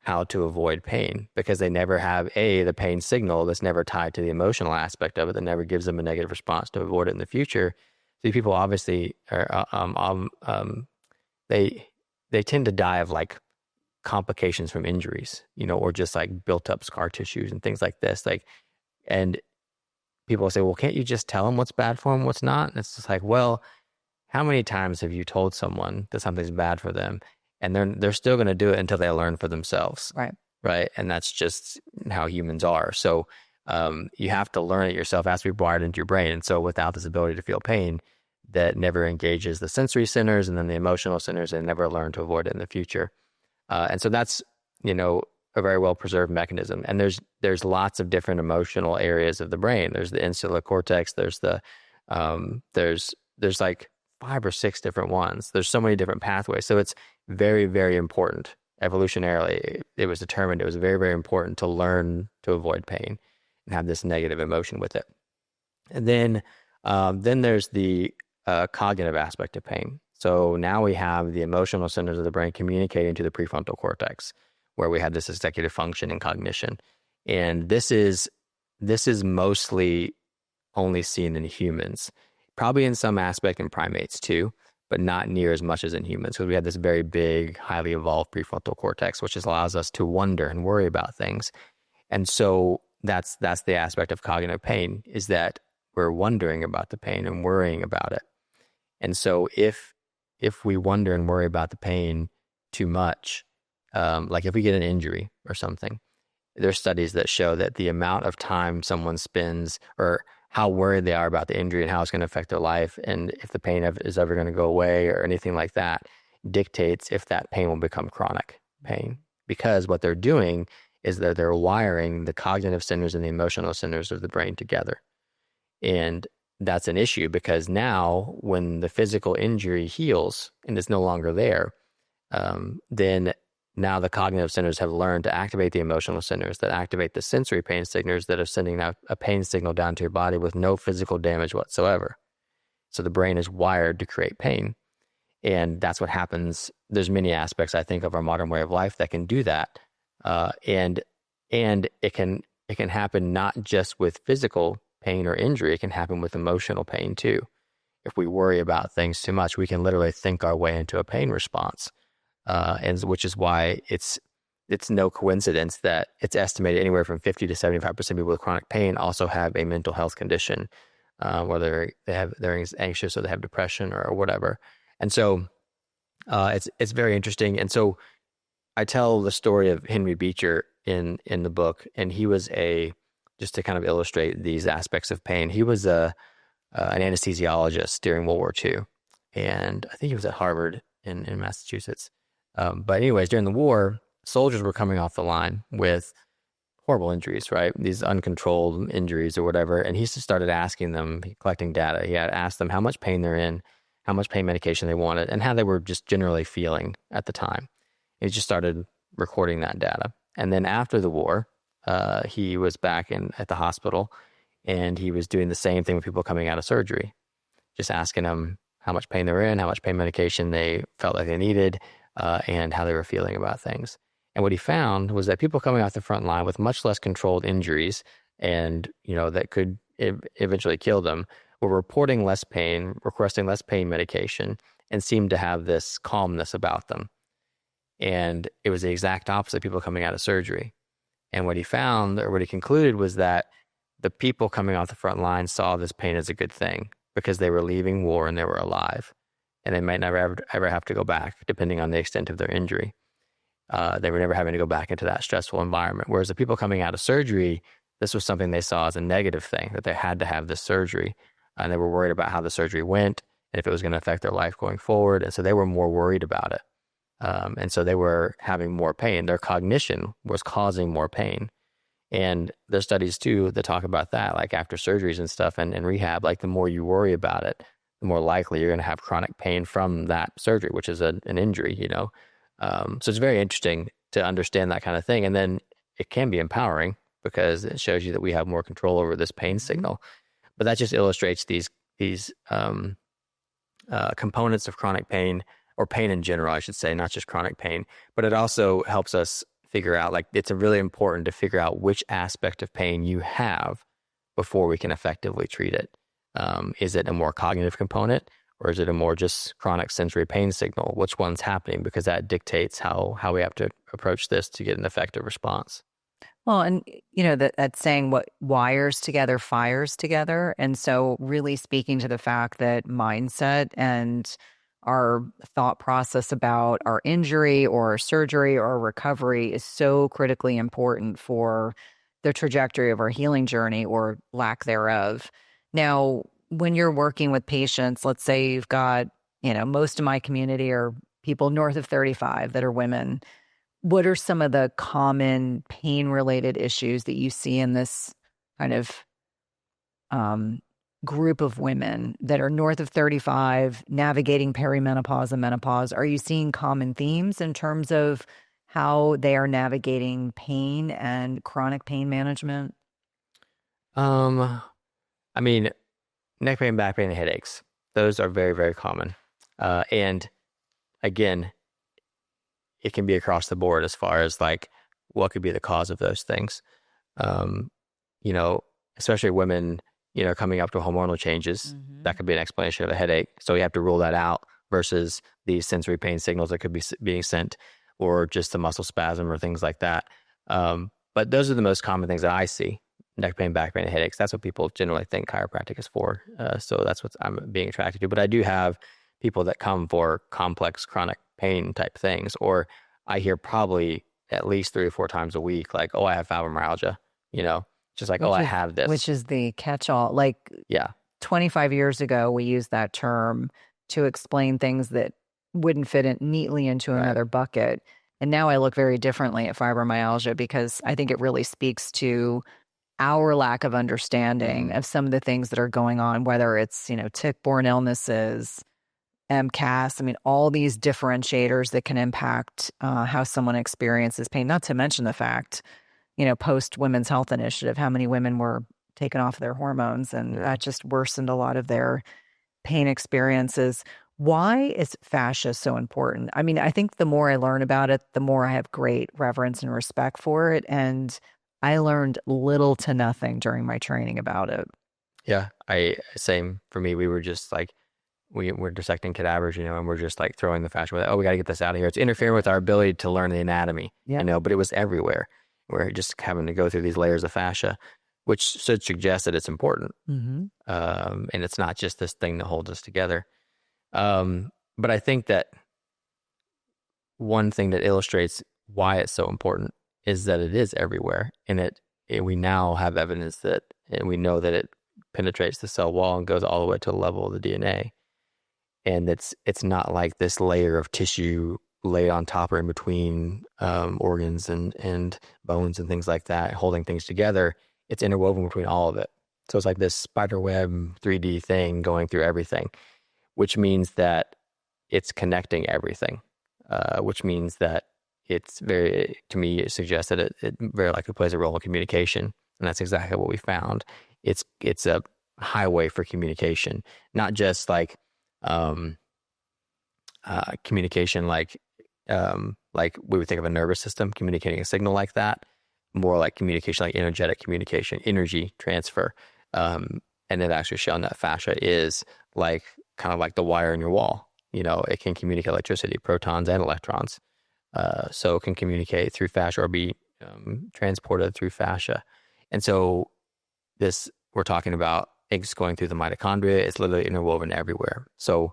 how to avoid pain, because they never have the pain signal that's never tied to the emotional aspect of it, that never gives them a negative response to avoid it in the future. These people obviously are, they tend to die of like complications from injuries, or just like built up scar tissues and things like this. And people say, well, can't you just tell them what's bad for them, what's not? And it's just like, well, how many times have you told someone that something's bad for them and they're still going to do it until they learn for themselves? Right. And that's just how humans are. So you have to learn it yourself. It has to be wired into your brain. And so without this ability to feel pain, that never engages the sensory centers and then the emotional centers, and never learn to avoid it in the future. And so that's, a very well preserved mechanism. And there's lots of different emotional areas of the brain. There's the insular cortex. There's there's like 5 or 6 different ones. There's so many different pathways. So it's very, very important. Evolutionarily, it was determined it was very, very important to learn to avoid pain and have this negative emotion with it. And then there's the cognitive aspect of pain. So now we have the emotional centers of the brain communicating to the prefrontal cortex, where we have this executive function and cognition. And this is mostly only seen in humans, probably in some aspect in primates too, but not near as much as in humans, because we have this very big, highly evolved prefrontal cortex, which allows us to wonder and worry about things. And so that's the aspect of cognitive pain, is that we're wondering about the pain and worrying about it. And so if we wonder and worry about the pain too much, like if we get an injury or something, there's studies that show that the amount of time someone spends, or how worried they are about the injury and how it's going to affect their life, and if the pain is ever going to go away or anything like that, dictates if that pain will become chronic pain. Because what they're doing is that they're wiring the cognitive centers and the emotional centers of the brain together. And that's an issue, because now when the physical injury heals and is no longer there, then now the cognitive centers have learned to activate the emotional centers that activate the sensory pain signals that are sending out a pain signal down to your body with no physical damage whatsoever. So the brain is wired to create pain. And that's what happens. There's many aspects, I think, of our modern way of life that can do that. And it can happen not just with physical pain or injury, it can happen with emotional pain too. If we worry about things too much, we can literally think our way into a pain response. And which is why it's no coincidence that it's estimated anywhere from 50 to 75% of people with chronic pain also have a mental health condition, whether they're anxious or they have depression or whatever. And so it's very interesting. And so I tell the story of Henry Beecher in the book, and he was just to kind of illustrate these aspects of pain, he was an anesthesiologist during World War II. And I think he was at Harvard in Massachusetts. But anyways, during the war, soldiers were coming off the line with horrible injuries, right? These uncontrolled injuries or whatever. And he just started asking them, collecting data. He had asked them how much pain they're in, how much pain medication they wanted, and how they were just generally feeling at the time. He just started recording that data. And then after the war, he was back at the hospital, and he was doing the same thing with people coming out of surgery, just asking them how much pain they were in, how much pain medication they felt like they needed, and how they were feeling about things. And what he found was that people coming off the front line with much less controlled injuries, and that could eventually kill them, were reporting less pain, requesting less pain medication, and seemed to have this calmness about them. And it was the exact opposite of people coming out of surgery. And what he found, or what he concluded, was that the people coming off the front line saw this pain as a good thing, because they were leaving war and they were alive. And they might never ever have to go back, depending on the extent of their injury. They were never having to go back into that stressful environment. Whereas the people coming out of surgery, this was something they saw as a negative thing, that they had to have this surgery. And they were worried about how the surgery went and if it was going to affect their life going forward. And so they were more worried about it. And so they were having more pain. Their cognition was causing more pain. And there's studies too that talk about that, like after surgeries and stuff and rehab, like the more you worry about it, the more likely you're going to have chronic pain from that surgery, which is an injury, you know? So it's very interesting to understand that kind of thing. And then it can be empowering because it shows you that we have more control over this pain signal. But that just illustrates these components of chronic pain, or pain in general, I should say, not just chronic pain. But it also helps us figure out, like, it's really important to figure out which aspect of pain you have before we can effectively treat it. Is it a more cognitive component, or is it a more just chronic sensory pain signal? Which one's happening? Because that dictates how we have to approach this to get an effective response. Well, and you know that saying, what wires together fires together. And so really speaking to the fact that mindset and our thought process about our injury or surgery or recovery is so critically important for the trajectory of our healing journey or lack thereof. Now, when you're working with patients, let's say you've got, most of my community are people north of 35 that are women. What are some of the common pain-related issues that you see in this kind of group of women that are north of 35, navigating perimenopause and menopause? Are you seeing common themes in terms of how they are navigating pain and chronic pain management? I mean, neck pain, back pain, and headaches. Those are very, very common. And again, it can be across the board as far as like what could be the cause of those things. Especially women, coming up to hormonal changes, that could be an explanation of a headache. So you have to rule that out versus these sensory pain signals that could be being sent, or just the muscle spasm or things like that. But those are the most common things that I see: neck pain, back pain, and headaches. That's what people generally think chiropractic is for. So that's what I'm being attracted to. But I do have people that come for complex chronic pain type things, or I hear probably at least 3 or 4 times a week, like, oh, I have fibromyalgia, just like, I have this. Which is the catch-all. Like, yeah, 25 years ago, we used that term to explain things that wouldn't fit in neatly into another bucket. And now I look very differently at fibromyalgia because I think it really speaks to our lack of understanding of some of the things that are going on, whether it's, tick-borne illnesses, MCAS, all these differentiators that can impact how someone experiences pain, not to mention the fact, post Women's Health Initiative, how many women were taken off their hormones, and that just worsened a lot of their pain experiences. Why is fascia so important? I think the more I learn about it, the more I have great reverence and respect for it. And I learned little to nothing during my training about it. Yeah, same for me. We were just like, we're dissecting cadavers, and we're just like throwing the fascia with it. Oh, we got to get this out of here. It's interfering with our ability to learn the anatomy, but it was everywhere. We're just having to go through these layers of fascia, which should suggest that it's important. And it's not just this thing that holds us together. But I think that one thing that illustrates why it's so important is that it is everywhere. And we now have evidence that, and we know that it penetrates the cell wall and goes all the way to the level of the DNA. And it's not like this layer of tissue laid on top or in between organs and bones and things like that, holding things together. It's interwoven between all of it. So it's like this spider web 3D thing going through everything, which means that it's connecting everything, which means that it's to me, it suggests that it very likely plays a role in communication. And that's exactly what we found. It's a highway for communication, not just like communication like we would think of a nervous system communicating a signal like that, more like communication, like energetic communication, energy transfer. And they've actually shown that fascia is like kind of like the wire in your wall. It can communicate electricity, protons and electrons. So it can communicate through fascia or be transported through fascia. And so we're talking about eggs going through the mitochondria. It's literally interwoven everywhere. So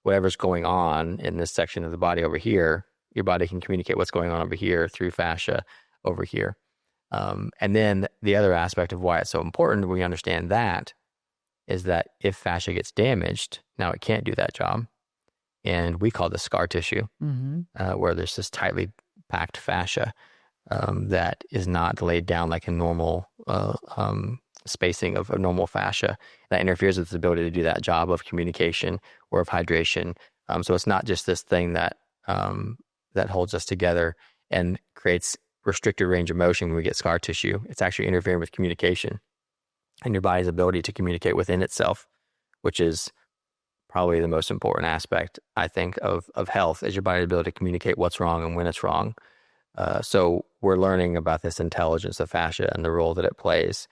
whatever's going on in this section of the body over here, your body can communicate what's going on over here through fascia over here. And then the other aspect of why it's so important, we understand that, is that if fascia gets damaged, now it can't do that job. And we call this scar tissue, where there's this tightly packed fascia that is not laid down like a normal spacing of a normal fascia. That interferes with its ability to do that job of communication or of hydration. So it's not just this thing that that holds us together and creates restricted range of motion when we get scar tissue. It's actually interfering with communication and your body's ability to communicate within itself, which is probably the most important aspect, I think, of health, is your body's ability to communicate what's wrong and when it's wrong. So we're learning about this intelligence of fascia and the role that it plays.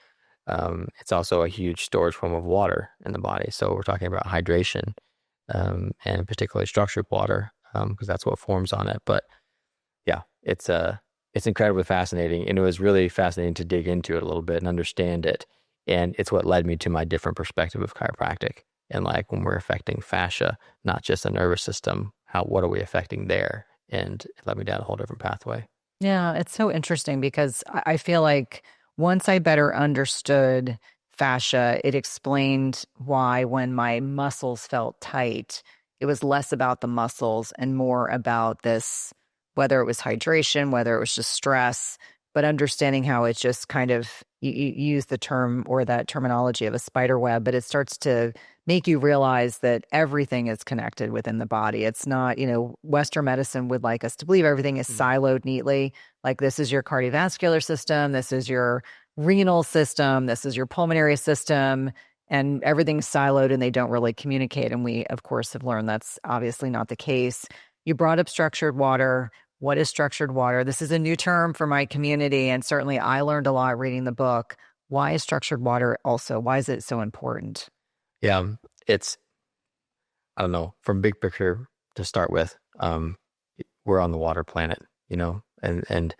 It's also a huge storage form of water in the body. So we're talking about hydration, and particularly structured water, because that's what forms on it. But yeah, it's incredibly fascinating, and it was really fascinating to dig into it a little bit and understand it. And it's what led me to my different perspective of chiropractic. And like when we're affecting fascia, not just the nervous system, what are we affecting there? And it led me down a whole different pathway. Yeah, it's so interesting because I feel like once I better understood fascia, it explained why when my muscles felt tight, it was less about the muscles and more about this, whether it was hydration, whether it was just stress, but understanding how it just kind of, you use the term or that terminology of a spider web, but it starts to make you realize that everything is connected within the body. It's not, Western medicine would like us to believe everything is siloed neatly. Like this is your cardiovascular system, this is your renal system, this is your pulmonary system, and everything's siloed and they don't really communicate. And we, of course, have learned that's obviously not the case. You brought up structured water. What is structured water? This is a new term for my community, and certainly I learned a lot reading the book. Why is structured water also? Why is it so important? Yeah, I don't know, from big picture to start with, we're on the water planet, and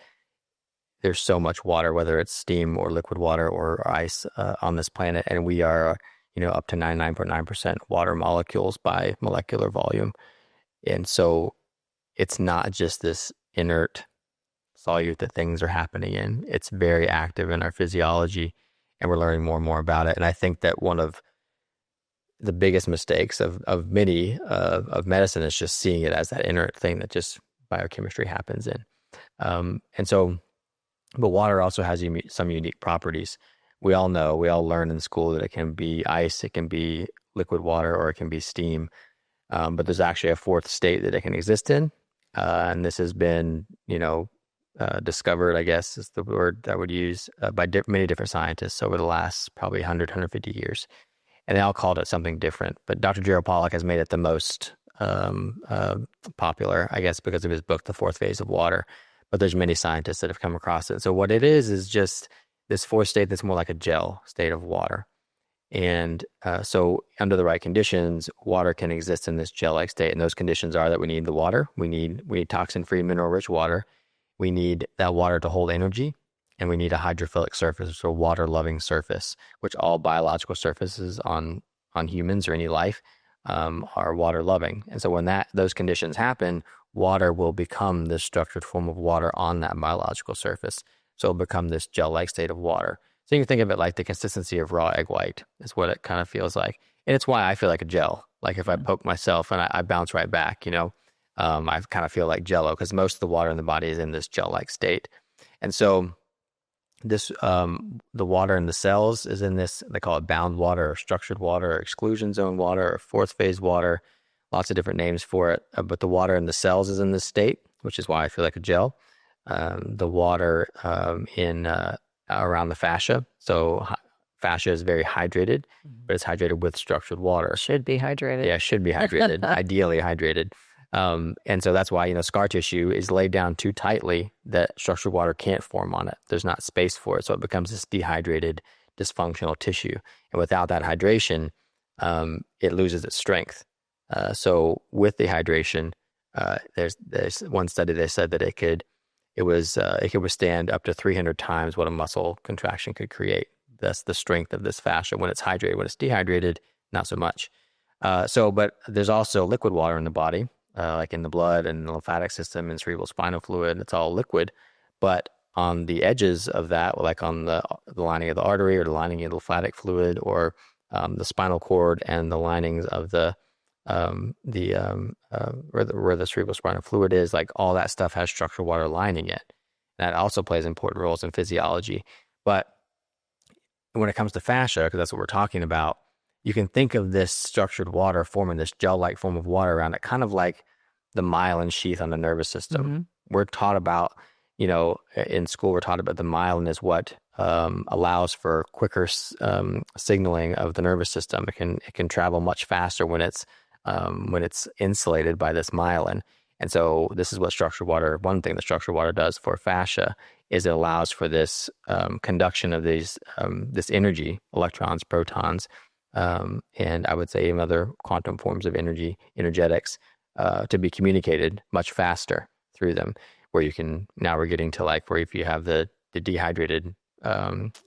there's so much water, whether it's steam or liquid water or ice on this planet, and we are, up to 99.9% water molecules by molecular volume. And so it's not just this inert solute that things are happening in. It's very active in our physiology, and we're learning more and more about it. And I think that one of the biggest mistakes of many of medicine is just seeing it as that inert thing that just biochemistry happens in. But water also has some unique properties. We all learn in school that it can be ice, it can be liquid water, or it can be steam. But there's actually a fourth state that it can exist in. And this has been, discovered, I guess is the word that I would use, by many different scientists over the last probably 100, 150 years. And they all called it something different. But Dr. Chiropractic has made it the most popular, I guess, because of his book, The Fourth Phase of Water. But there's many scientists that have come across it. So what it is just this fourth state that's more like a gel state of water. And so under the right conditions, water can exist in this gel-like state. And those conditions are that we need the water. We need toxin-free, mineral-rich water. We need that water to hold energy. And we need a hydrophilic surface, or water-loving surface, which all biological surfaces on humans or any life are water-loving. And so when those conditions happen, water will become this structured form of water on that biological surface. So it'll become this gel-like state of water. So you can think of it like the consistency of raw egg white is what it kind of feels like. And it's why I feel like a gel. Like if I poke myself and I bounce right back, I kind of feel like Jell-O, because most of the water in the body is in this gel-like state. And so this, the water in the cells is in this, they call it bound water or structured water or exclusion zone water or fourth phase water, lots of different names for it. But the water in the cells is in this state, which is why I feel like a gel. The water around the fascia. So fascia is very hydrated, but it's hydrated with structured water. Should be hydrated. Yeah, should be hydrated, ideally hydrated. And so that's why, scar tissue is laid down too tightly that structured water can't form on it. There's not space for it. So it becomes this dehydrated, dysfunctional tissue. And without that hydration, it loses its strength. So with dehydration, there's one study that said that it could withstand up to 300 times what a muscle contraction could create. That's the strength of this fascia when it's hydrated. When it's dehydrated, not so much. But there's also liquid water in the body, like in the blood and the lymphatic system and cerebral spinal fluid. It's all liquid. But on the edges of that, like on the lining of the artery or the lining of the lymphatic fluid, or the spinal cord and the linings of where the cerebral spinal fluid is, like all that stuff has structured water lining it. That also plays important roles in physiology. But when it comes to fascia, because that's what we're talking about, you can think of this structured water forming this gel-like form of water around it, kind of like the myelin sheath on the nervous system. Mm-hmm. We're taught about, in school, we're taught about the myelin is what allows for quicker signaling of the nervous system. It can travel much faster when it's insulated by this myelin. And so this is what structured water, one thing that structured water does for fascia is it allows for this conduction of this energy, electrons, protons, and I would say even other quantum forms of energetics, to be communicated much faster through them, where now we're getting to like where if you have the dehydrated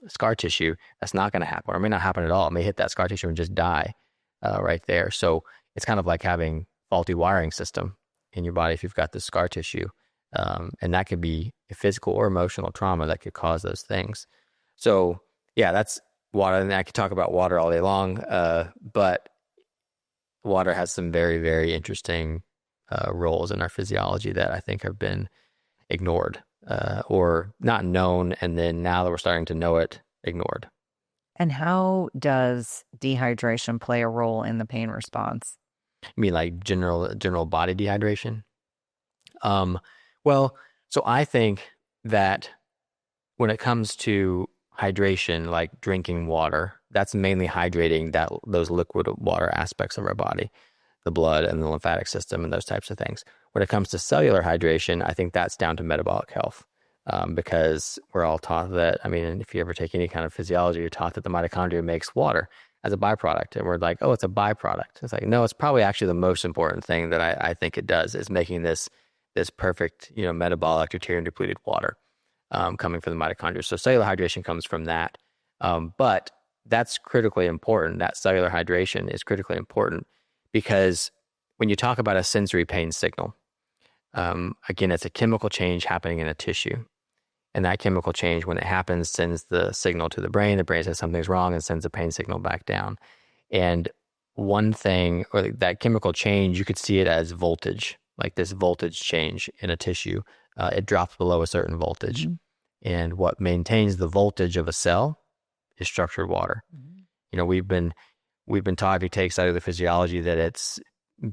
scar tissue, that's not going to happen, or it may not happen at all. It may hit that scar tissue and just die right there. So it's kind of like having faulty wiring system in your body if you've got the scar tissue. And that could be a physical or emotional trauma that could cause those things. So yeah, that's water. And I could talk about water all day long, but water has some very, very interesting roles in our physiology that I think have been ignored or not known. And then now that we're starting to know it, ignored. And how does dehydration play a role in the pain response? You mean like general body dehydration? Well, so I think that when it comes to hydration, like drinking water, that's mainly hydrating those liquid water aspects of our body, the blood and the lymphatic system and those types of things. When it comes to cellular hydration, I think that's down to metabolic health, because we're all taught that, if you ever take any kind of physiology, you're taught that the mitochondria makes water as a byproduct. And we're like, oh, it's a byproduct. It's like, no, it's probably actually the most important thing that I think it does is making this perfect, metabolic deuterium depleted water coming from the mitochondria. So cellular hydration comes from that. But that's critically important. That cellular hydration is critically important because when you talk about a sensory pain signal, again, it's a chemical change happening in a tissue. And that chemical change, when it happens, sends the signal to the brain. The brain says something's wrong and sends a pain signal back down. And one thing, or that chemical change, you could see it as voltage, like this voltage change in a tissue. It drops below a certain voltage. Mm-hmm. And what maintains the voltage of a cell is structured water. Mm-hmm. We've been taught, if you take cellular physiology, that it's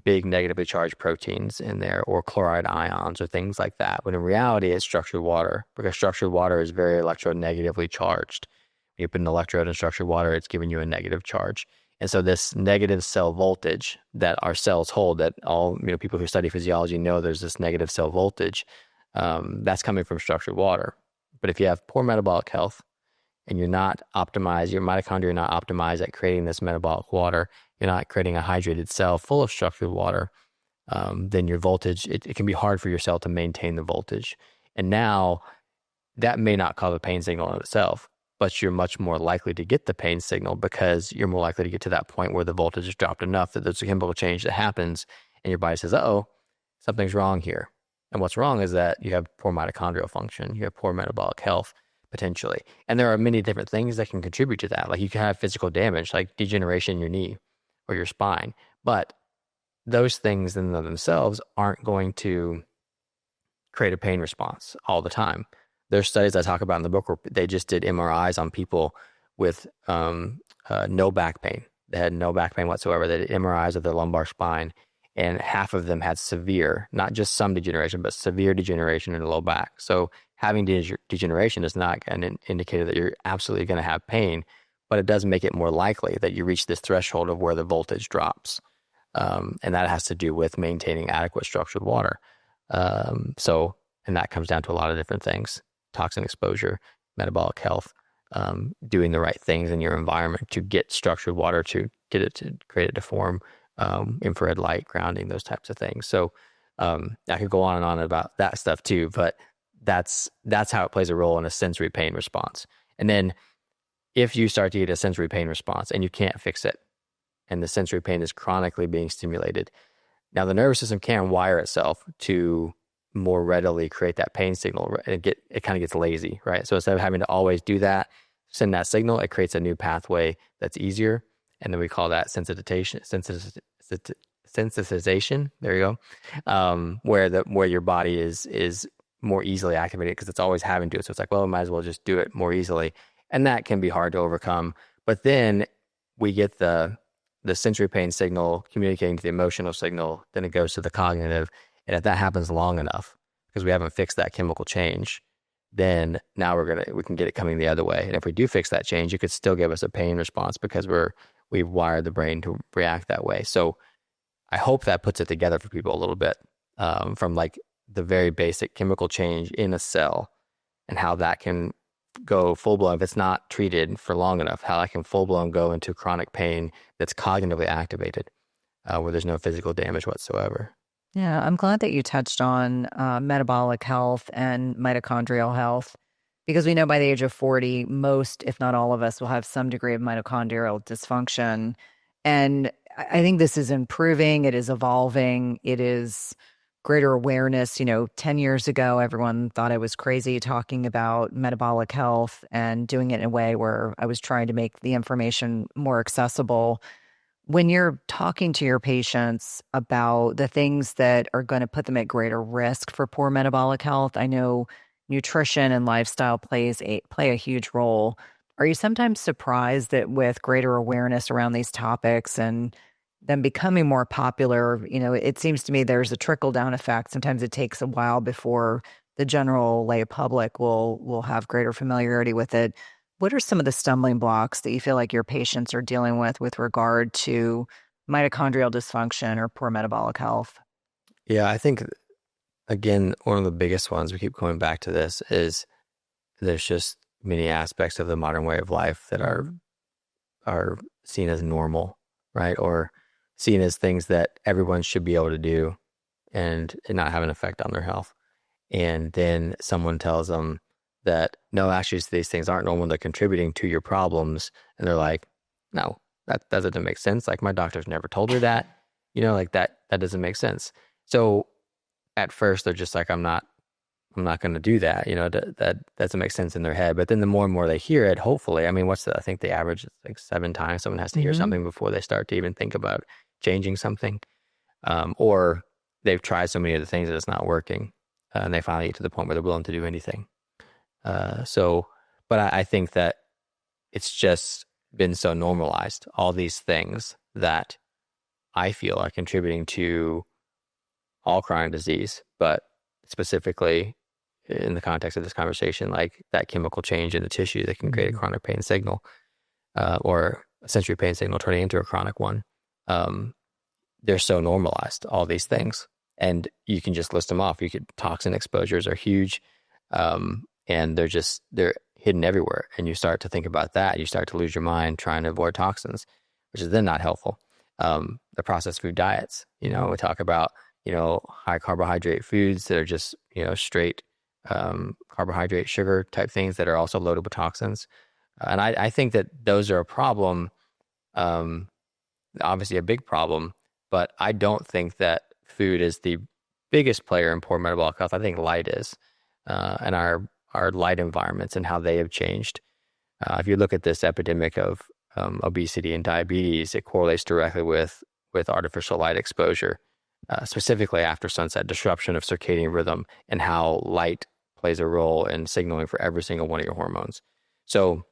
big negatively charged proteins in there or chloride ions or things like that. But in reality, it's structured water because structured water is very electronegatively charged. When you put an electrode in structured water, it's giving you a negative charge. And so this negative cell voltage that our cells hold, that all people who study physiology know there's this negative cell voltage, that's coming from structured water. But if you have poor metabolic health and you're not optimized, your mitochondria are not optimized at creating this metabolic water, you're not creating a hydrated cell full of structured water, then your voltage, it can be hard for your cell to maintain the voltage. And now that may not cause a pain signal in itself, but you're much more likely to get the pain signal because you're more likely to get to that point where the voltage has dropped enough that there's a chemical change that happens and your body says, uh-oh, something's wrong here. And what's wrong is that you have poor mitochondrial function, you have poor metabolic health, potentially. And there are many different things that can contribute to that. Like you can have physical damage, like degeneration in your knee or your spine. But those things in and of themselves aren't going to create a pain response all the time. There's studies I talk about in the book where they just did MRIs on people with no back pain. They had no back pain whatsoever. They did MRIs of their lumbar spine, and half of them had severe, not just some degeneration, but severe degeneration in the low back. So having degeneration is not an indicator that you're absolutely going to have pain, but it does make it more likely that you reach this threshold of where the voltage drops. And that has to do with maintaining adequate structured water. And that comes down to a lot of different things: toxin exposure, metabolic health, doing the right things in your environment to get structured water, to get it to create it to form, infrared light, grounding, those types of things. So I could go on and on about that stuff too, but that's how it plays a role in a sensory pain response. And then if you start to get a sensory pain response and you can't fix it, and the sensory pain is chronically being stimulated, now the nervous system can wire itself to more readily create that pain signal. It kind of gets lazy, right? So instead of having to always do that, send that signal, it creates a new pathway that's easier. And then we call that sensitization. There you go. Where your body is more easily activated because it's always having to do it. So it's like, well, we might as well just do it more easily. And that can be hard to overcome. But then we get the sensory pain signal communicating to the emotional signal, then it goes to the cognitive. And if that happens long enough, because we haven't fixed that chemical change, then now we can get it coming the other way. And if we do fix that change, it could still give us a pain response because we've wired the brain to react that way. So I hope that puts it together for people a little bit, from like the very basic chemical change in a cell and how that can go full blown if it's not treated for long enough, how that can full blown go into chronic pain that's cognitively activated, where there's no physical damage whatsoever. Yeah, I'm glad that you touched on metabolic health and mitochondrial health, because we know by the age of 40, most, if not all of us, will have some degree of mitochondrial dysfunction. And I think this is improving. It is evolving. It is greater awareness. 10 years ago, everyone thought I was crazy talking about metabolic health and doing it in a way where I was trying to make the information more accessible. When you're talking to your patients about the things that are going to put them at greater risk for poor metabolic health, I know nutrition and lifestyle play a huge role. Are you sometimes surprised that with greater awareness around these topics and them becoming more popular, it seems to me there's a trickle-down effect. Sometimes it takes a while before the general lay public will have greater familiarity with it. What are some of the stumbling blocks that you feel like your patients are dealing with regard to mitochondrial dysfunction or poor metabolic health? Yeah, I think, again, one of the biggest ones, we keep going back to this, is there's just many aspects of the modern way of life that are seen as normal, right? Or seen as things that everyone should be able to do and not have an effect on their health. And then someone tells them that, no, actually these things aren't normal, they're contributing to your problems. And they're like, no, that doesn't make sense. Like, my doctor's never told her that, like that doesn't make sense. So at first they're just like, I'm not going to do that. That doesn't make sense in their head. But then the more and more they hear it, hopefully, I mean, I think the average is like 7 times someone has to hear something before they start to even think about changing something. Or they've tried so many of the things that it's not working. And they finally get to the point where they're willing to do anything. But I think that it's just been so normalized, all these things that I feel are contributing to all chronic disease, but specifically in the context of this conversation, like that chemical change in the tissue that can create a chronic pain signal, or a sensory pain signal turning into a chronic one. They're so normalized, all these things, and you can just list them off. Toxin exposures are huge. And they're hidden everywhere. And you start to think about that. You start to lose your mind trying to avoid toxins, which is then not helpful. The processed food diets, we talk about, high carbohydrate foods that are just, straight carbohydrate, sugar type things that are also loaded with toxins. And I think that those are a problem, obviously a big problem, but I don't think that food is the biggest player in poor metabolic health. I think light is, and our light environments and how they have changed. If you look at this epidemic of obesity and diabetes, it correlates directly with artificial light exposure, specifically after sunset, disruption of circadian rhythm, and how light plays a role in signaling for every single one of your hormones. So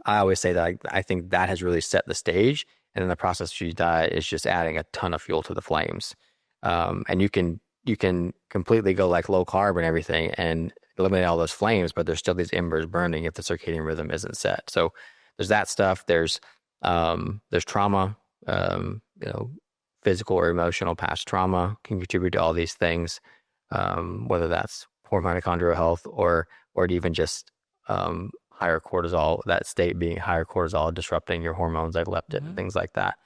I always say that I think that has really set the stage, and then the processed food diet is just adding a ton of fuel to the flames. And you can completely go like low carb and everything and eliminate all those flames, but there's still these embers burning if the circadian rhythm isn't set. So there's that stuff. There's trauma, physical or emotional past trauma can contribute to all these things, whether that's poor mitochondrial health or even just higher cortisol, that state being higher cortisol, disrupting your hormones like leptin and things like that.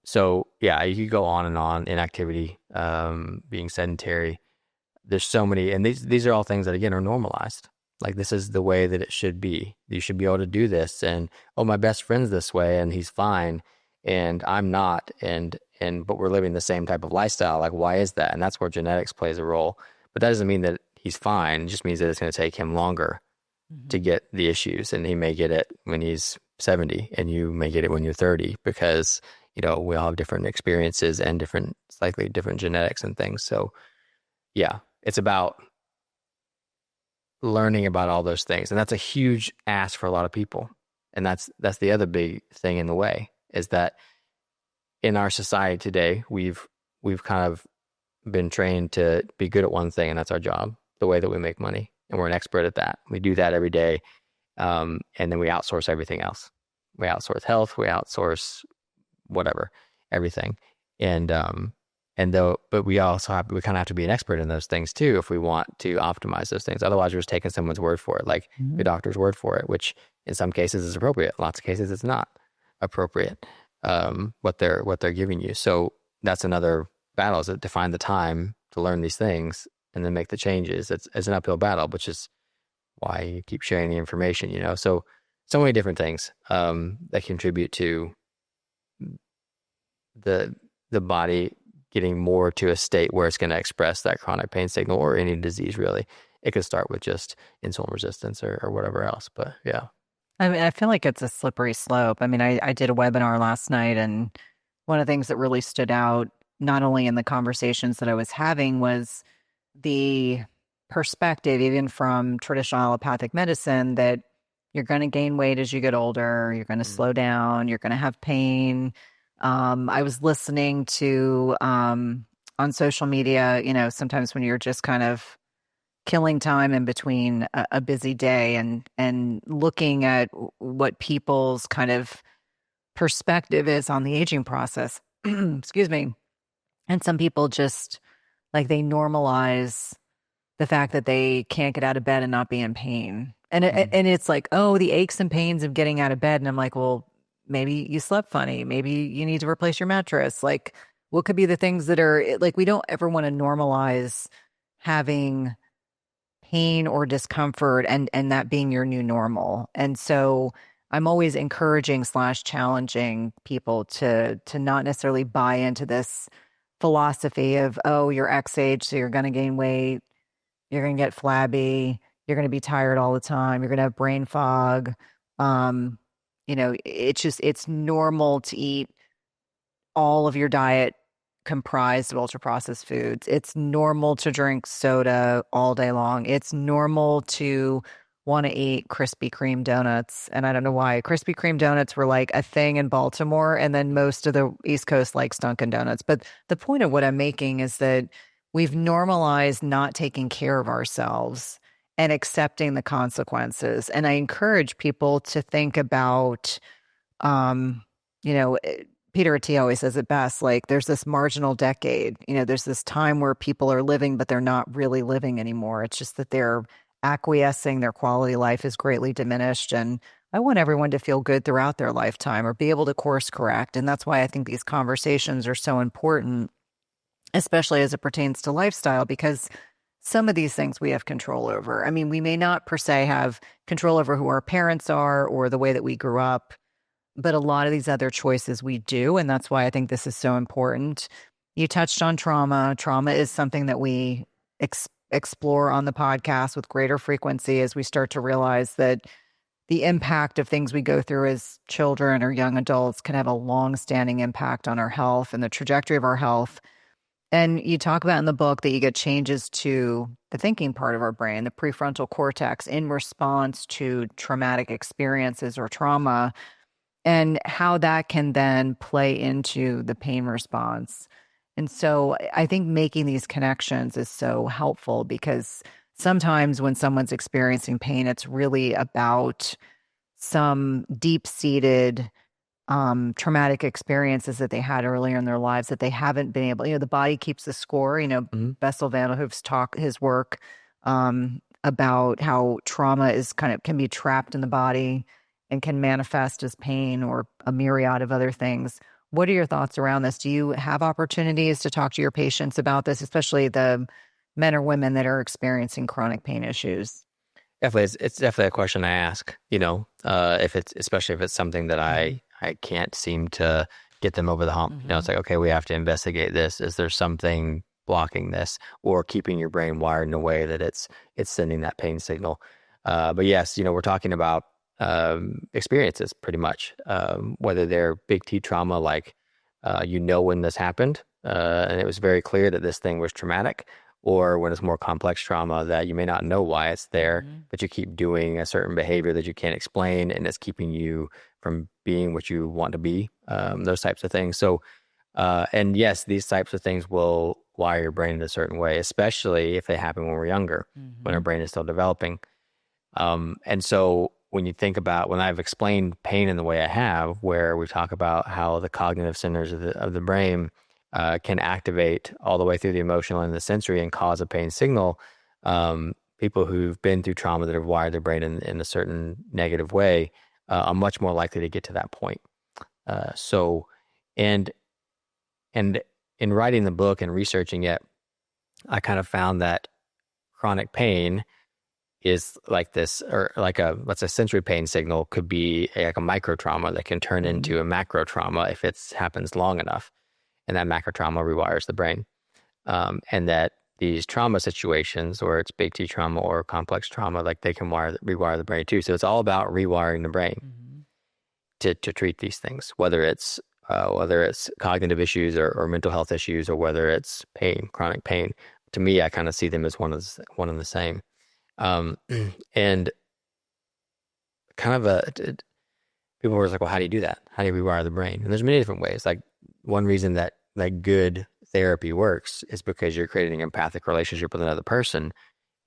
So yeah, you could go on and on. Inactivity, being sedentary. There's so many, and these are all things that again are normalized. Like, this is the way that it should be. You should be able to do this, and my best friend's this way, and he's fine. and I'm not, but we're living the same type of lifestyle. Like, why is that? And that's where genetics plays a role. But that doesn't mean that he's fine. It just means that it's going to take him longer to get the issues, and he may get it when he's 70 and you may get it when you're 30, because we all have different experiences and slightly different genetics and things. So yeah, it's about learning about all those things, and that's a huge ask for a lot of people. And that's the other big thing in the way, is that in our society today, we've kind of been trained to be good at one thing, and that's our job, the way that we make money, and we're an expert at that. We do that every day, and then we outsource everything else. We outsource health, we outsource whatever, everything, but we also we kind of have to be an expert in those things too if we want to optimize those things. Otherwise, we're just taking someone's word for it, like the doctor's word for it, which in some cases is appropriate. Lots of cases it's not appropriate, what they're giving you. So that's another battle, is to find the time to learn these things and then make the changes. It's an uphill battle, which is why you keep sharing the information, So many different things that contribute to the body getting more to a state where it's going to express that chronic pain signal, or any disease really. It could start with just insulin resistance or whatever else, but yeah. I mean, I feel like it's a slippery slope. I mean, I did a webinar last night, and one of the things that really stood out, not only in the conversations that I was having, was the perspective, even from traditional allopathic medicine, that you're going to gain weight as you get older, you're going to slow down, you're going to have pain. I was listening to, on social media, sometimes when you're just kind of killing time in between a busy day, and looking at what people's kind of perspective is on the aging process. Excuse me. And some people just, like, they normalize the fact that they can't get out of bed and not be in pain. And and it's like, oh, the aches and pains of getting out of bed. And I'm like, well, maybe you slept funny. Maybe you need to replace your mattress. Like, what could be the things that are, like, we don't ever want to normalize having pain or discomfort and that being your new normal. And so I'm always encouraging / challenging people to not necessarily buy into this philosophy of, oh, you're X age, so you're going to gain weight, you're going to get flabby, you're going to be tired all the time, you're going to have brain fog. It's normal to eat all of your diet comprised of ultra-processed foods. It's normal to drink soda all day long. It's normal to want to eat Krispy Kreme donuts. And I don't know why. Krispy Kreme donuts were like a thing in Baltimore, and then most of the East Coast likes Dunkin' Donuts. But the point of what I'm making is that we've normalized not taking care of ourselves and accepting the consequences. And I encourage people to think about, Peter Attia always says it best, like, there's this marginal decade, there's this time where people are living, but they're not really living anymore. It's just that they're acquiescing, their quality of life is greatly diminished. And I want everyone to feel good throughout their lifetime, or be able to course correct. And that's why I think these conversations are so important, especially as it pertains to lifestyle, because some of these things we have control over. I mean, we may not per se have control over who our parents are or the way that we grew up, but a lot of these other choices we do. And that's why I think this is so important. You touched on trauma. Trauma is something that we explore on the podcast with greater frequency, as we start to realize that the impact of things we go through as children or young adults can have a long-standing impact on our health and the trajectory of our health. And you talk about in the book that you get changes to the thinking part of our brain, the prefrontal cortex, in response to traumatic experiences or trauma, and how that can then play into the pain response. And so I think making these connections is so helpful, because sometimes when someone's experiencing pain, it's really about some deep-seated traumatic experiences that they had earlier in their lives that they haven't been able, the body keeps the score. Bessel van der Hoef's his work about how trauma is can be trapped in the body and can manifest as pain or a myriad of other things. What are your thoughts around this? Do you have opportunities to talk to your patients about this, especially the men or women that are experiencing chronic pain issues? Definitely, it's definitely a question I ask. Especially if it's something that I can't seem to get them over the hump. You know, it's like, okay, we have to investigate this. Is there something blocking this, or keeping your brain wired in a way that it's sending that pain signal? But yes, you know, we're talking about experiences pretty much, whether they're big T trauma, like you know when this happened, and it was very clear that this thing was traumatic, or when it's more complex trauma that you may not know why it's there, but you keep doing a certain behavior that you can't explain, and it's keeping you from being what you want to be, those types of things. So, and yes, these types of things will wire your brain in a certain way, especially if they happen when we're younger, when our brain is still developing. And so when you think about, when I've explained pain in the way I have, where we talk about how the cognitive centers of the brain can activate all the way through the emotional and the sensory and cause a pain signal, people who've been through trauma that have wired their brain in a certain negative way are much more likely to get to that point. So, and in writing the book and researching it, I kind of found that chronic pain is like this, or like let's say sensory pain signal could be like a micro trauma that can turn into a macro trauma if it happens long enough. And that macro trauma rewires the brain. And that these trauma situations, or it's big T trauma or complex trauma, like they can rewire the brain too. So it's all about rewiring the brain to treat these things, whether it's cognitive issues or mental health issues, or whether it's pain, chronic pain. To me, I kind of see them as one and the same. And kind of people were like, well, how do you do that? How do you rewire the brain? And there's many different ways. Like one reason that like good therapy works is because you're creating an empathic relationship with another person.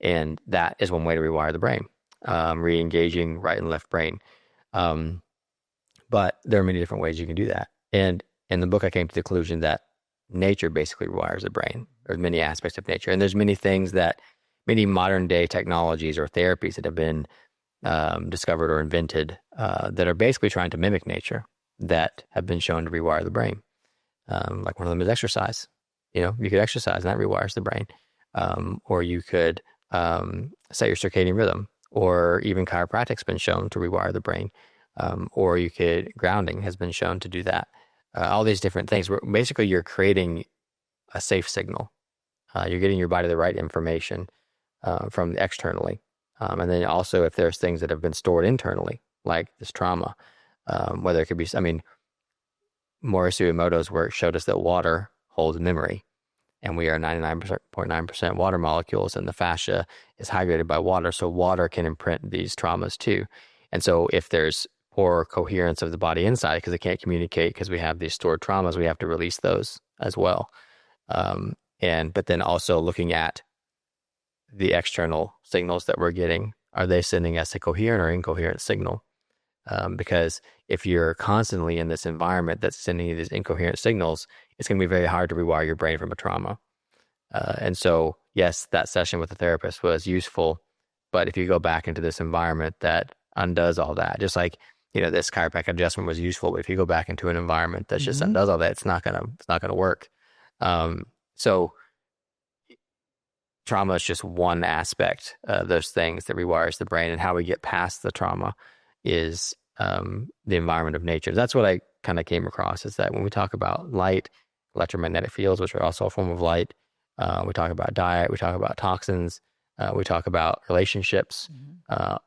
And that is one way to rewire the brain, re-engaging right and left brain. But there are many different ways you can do that. And in the book, I came to the conclusion that nature basically rewires the brain. There's many aspects of nature. And there's many modern day technologies or therapies that have been discovered or invented that are basically trying to mimic nature, that have been shown to rewire the brain. Like one of them is exercise. You know, you could exercise and that rewires the brain. Or you could set your circadian rhythm, or even chiropractic's been shown to rewire the brain. Or grounding has been shown to do that. All these different things where basically you're creating a safe signal. You're getting your body the right information from externally. And then also if there's things that have been stored internally, like this trauma, whether it could be, Morrissey Emoto's work showed us that water holds memory, and we are 99.9% water molecules, and the fascia is hydrated by water. So water can imprint these traumas too. And so if there's poor coherence of the body inside, because it can't communicate, because we have these stored traumas, we have to release those as well. But then also looking at the external signals that we're getting, are they sending us a coherent or incoherent signal? Because if you're constantly in this environment that's sending you these incoherent signals, it's going to be very hard to rewire your brain from a trauma. And so, yes, that session with the therapist was useful, but if you go back into this environment that undoes all that, just like, this chiropractic adjustment was useful, but if you go back into an environment that just undoes all that, it's not gonna work. So trauma is just one aspect of those things that rewires the brain, and how we get past the trauma is the environment of nature. That's what I kind of came across, is that when we talk about light, electromagnetic fields, which are also a form of light, we talk about diet, we talk about toxins, we talk about relationships,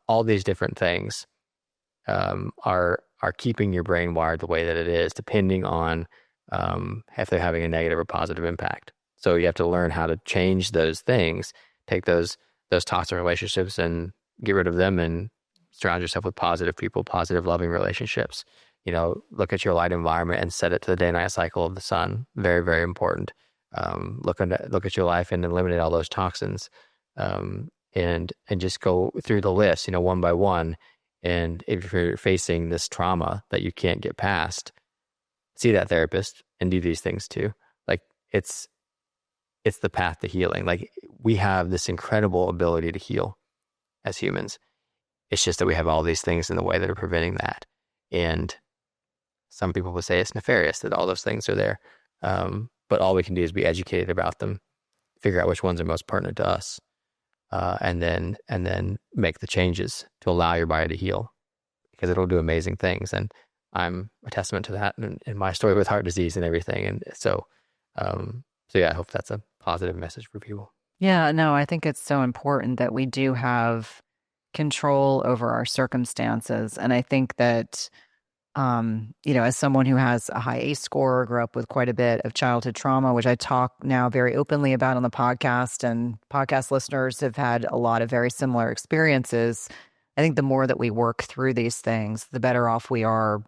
all these different things are keeping your brain wired the way that it is, depending on if they're having a negative or positive impact. So you have to learn how to change those things, take those toxic relationships and get rid of them, and surround yourself with positive people, positive, loving relationships. Look at your light environment and set it to the day-night cycle of the sun. Very, very important. Look at your life and eliminate all those toxins, and just go through the list, one by one. And if you're facing this trauma that you can't get past, see that therapist and do these things too. Like it's the path to healing. Like we have this incredible ability to heal as humans. It's just that we have all these things in the way that are preventing that. And some people would say it's nefarious that all those things are there. But all we can do is be educated about them, figure out which ones are most pertinent to us, and then make the changes to allow your body to heal, because it'll do amazing things. And I'm a testament to that in my story with heart disease and everything. And so yeah, I hope that's a positive message for people. Yeah, no, I think it's so important that we do have control over our circumstances. And I think that, as someone who has a high ACE score, grew up with quite a bit of childhood trauma, which I talk now very openly about on the podcast, and podcast listeners have had a lot of very similar experiences. I think the more that we work through these things, the better off we are,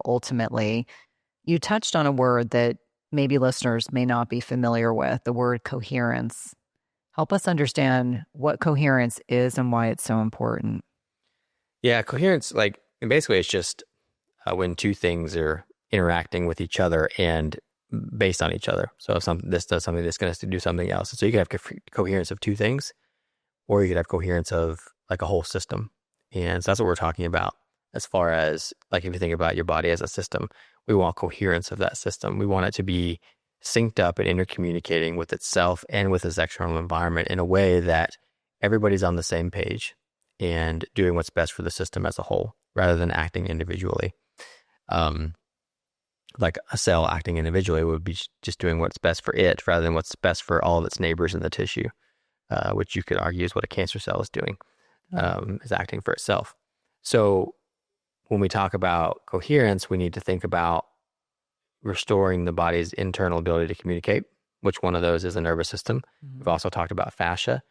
ultimately. You touched on a word that maybe listeners may not be familiar with, the word coherence. Help us understand what coherence is and why it's so important. Yeah, coherence, like basically, it's just when two things are interacting with each other and based on each other. So if this does something, this going to do something else. So you could have coherence of two things, or you could have coherence of like a whole system. And so that's what we're talking about. As far as like if you think about your body as a system, we want coherence of that system. We want it to be synced up and intercommunicating with itself and with its external environment in a way that everybody's on the same page and doing what's best for the system as a whole, rather than acting individually. Like a cell acting individually would be just doing what's best for it, rather than what's best for all of its neighbors in the tissue, which you could argue is what a cancer cell is doing, is acting for itself. So when we talk about coherence, we need to think about restoring the body's internal ability to communicate, which one of those is the nervous system. We've also talked about fascia.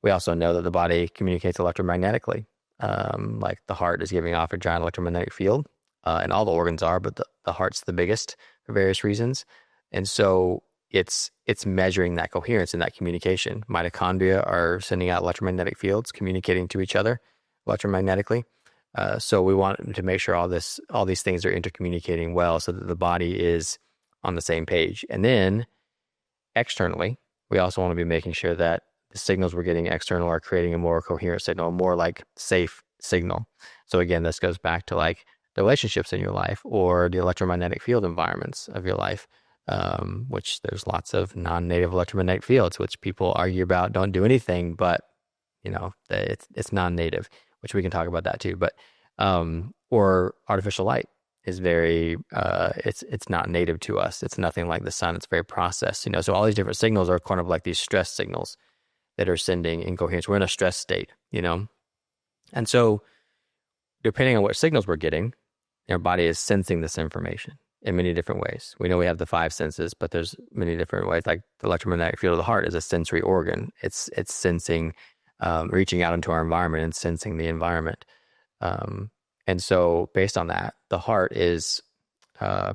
We also know that the body communicates electromagnetically. Like the heart is giving off a giant electromagnetic field, and all the organs are, but the heart's the biggest for various reasons. And so it's measuring that coherence and that communication. Mitochondria are sending out electromagnetic fields, communicating to each other electromagnetically. So we want to make sure all these things are intercommunicating well, so that the body is on the same page. And then externally, we also want to be making sure that the signals we're getting external are creating a more coherent signal, a more like safe signal. So again, this goes back to like the relationships in your life or the electromagnetic field environments of your life, which there's lots of non-native electromagnetic fields, which people argue about don't do anything, but it's non-native, which we can talk about that too. But or artificial light is very it's not native to us. It's nothing like the sun. It's very processed. So all these different signals are kind of like these stress signals that are sending incoherence. We're in a stress state, and so depending on what signals we're getting, our body is sensing this information in many different ways. We know we have the five senses, but there's many different ways. Like the electromagnetic field of the heart is a sensory organ. It's sensing, reaching out into our environment and sensing the environment. And so based on that, the heart is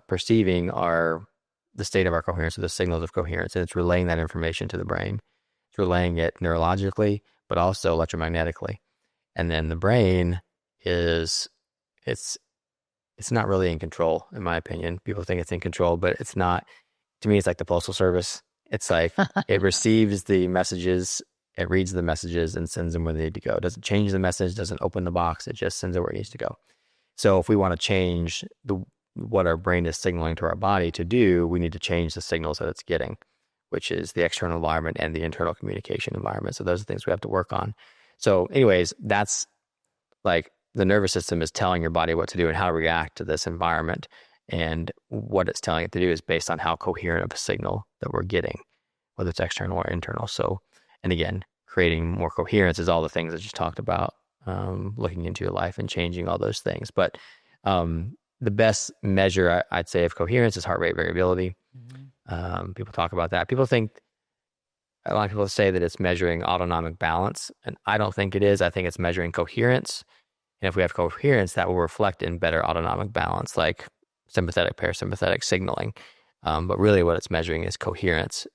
perceiving the state of our coherence, or the signals of coherence, and it's relaying that information to the brain. It's relaying it neurologically, but also electromagnetically. And then the brain it's not really in control, in my opinion. People think it's in control, but it's not. To me, it's like the Postal Service. It's like it receives the messages, it reads the messages and sends them where they need to go. It doesn't change the message, doesn't open the box. It just sends it where it needs to go. So if we want to change what our brain is signaling to our body to do, we need to change the signals that it's getting, which is the external environment and the internal communication environment. So those are things we have to work on. So anyways, that's like the nervous system is telling your body what to do and how to react to this environment. And what it's telling it to do is based on how coherent of a signal that we're getting, whether it's external or internal. So, and again, creating more coherence is all the things that you talked about, looking into your life and changing all those things. But the best measure, I'd say, of coherence is heart rate variability. Mm-hmm. People talk about that. A lot of people say that it's measuring autonomic balance, and I don't think it is. I think it's measuring coherence. And if we have coherence, that will reflect in better autonomic balance, like sympathetic, parasympathetic signaling. But really what it's measuring is coherence,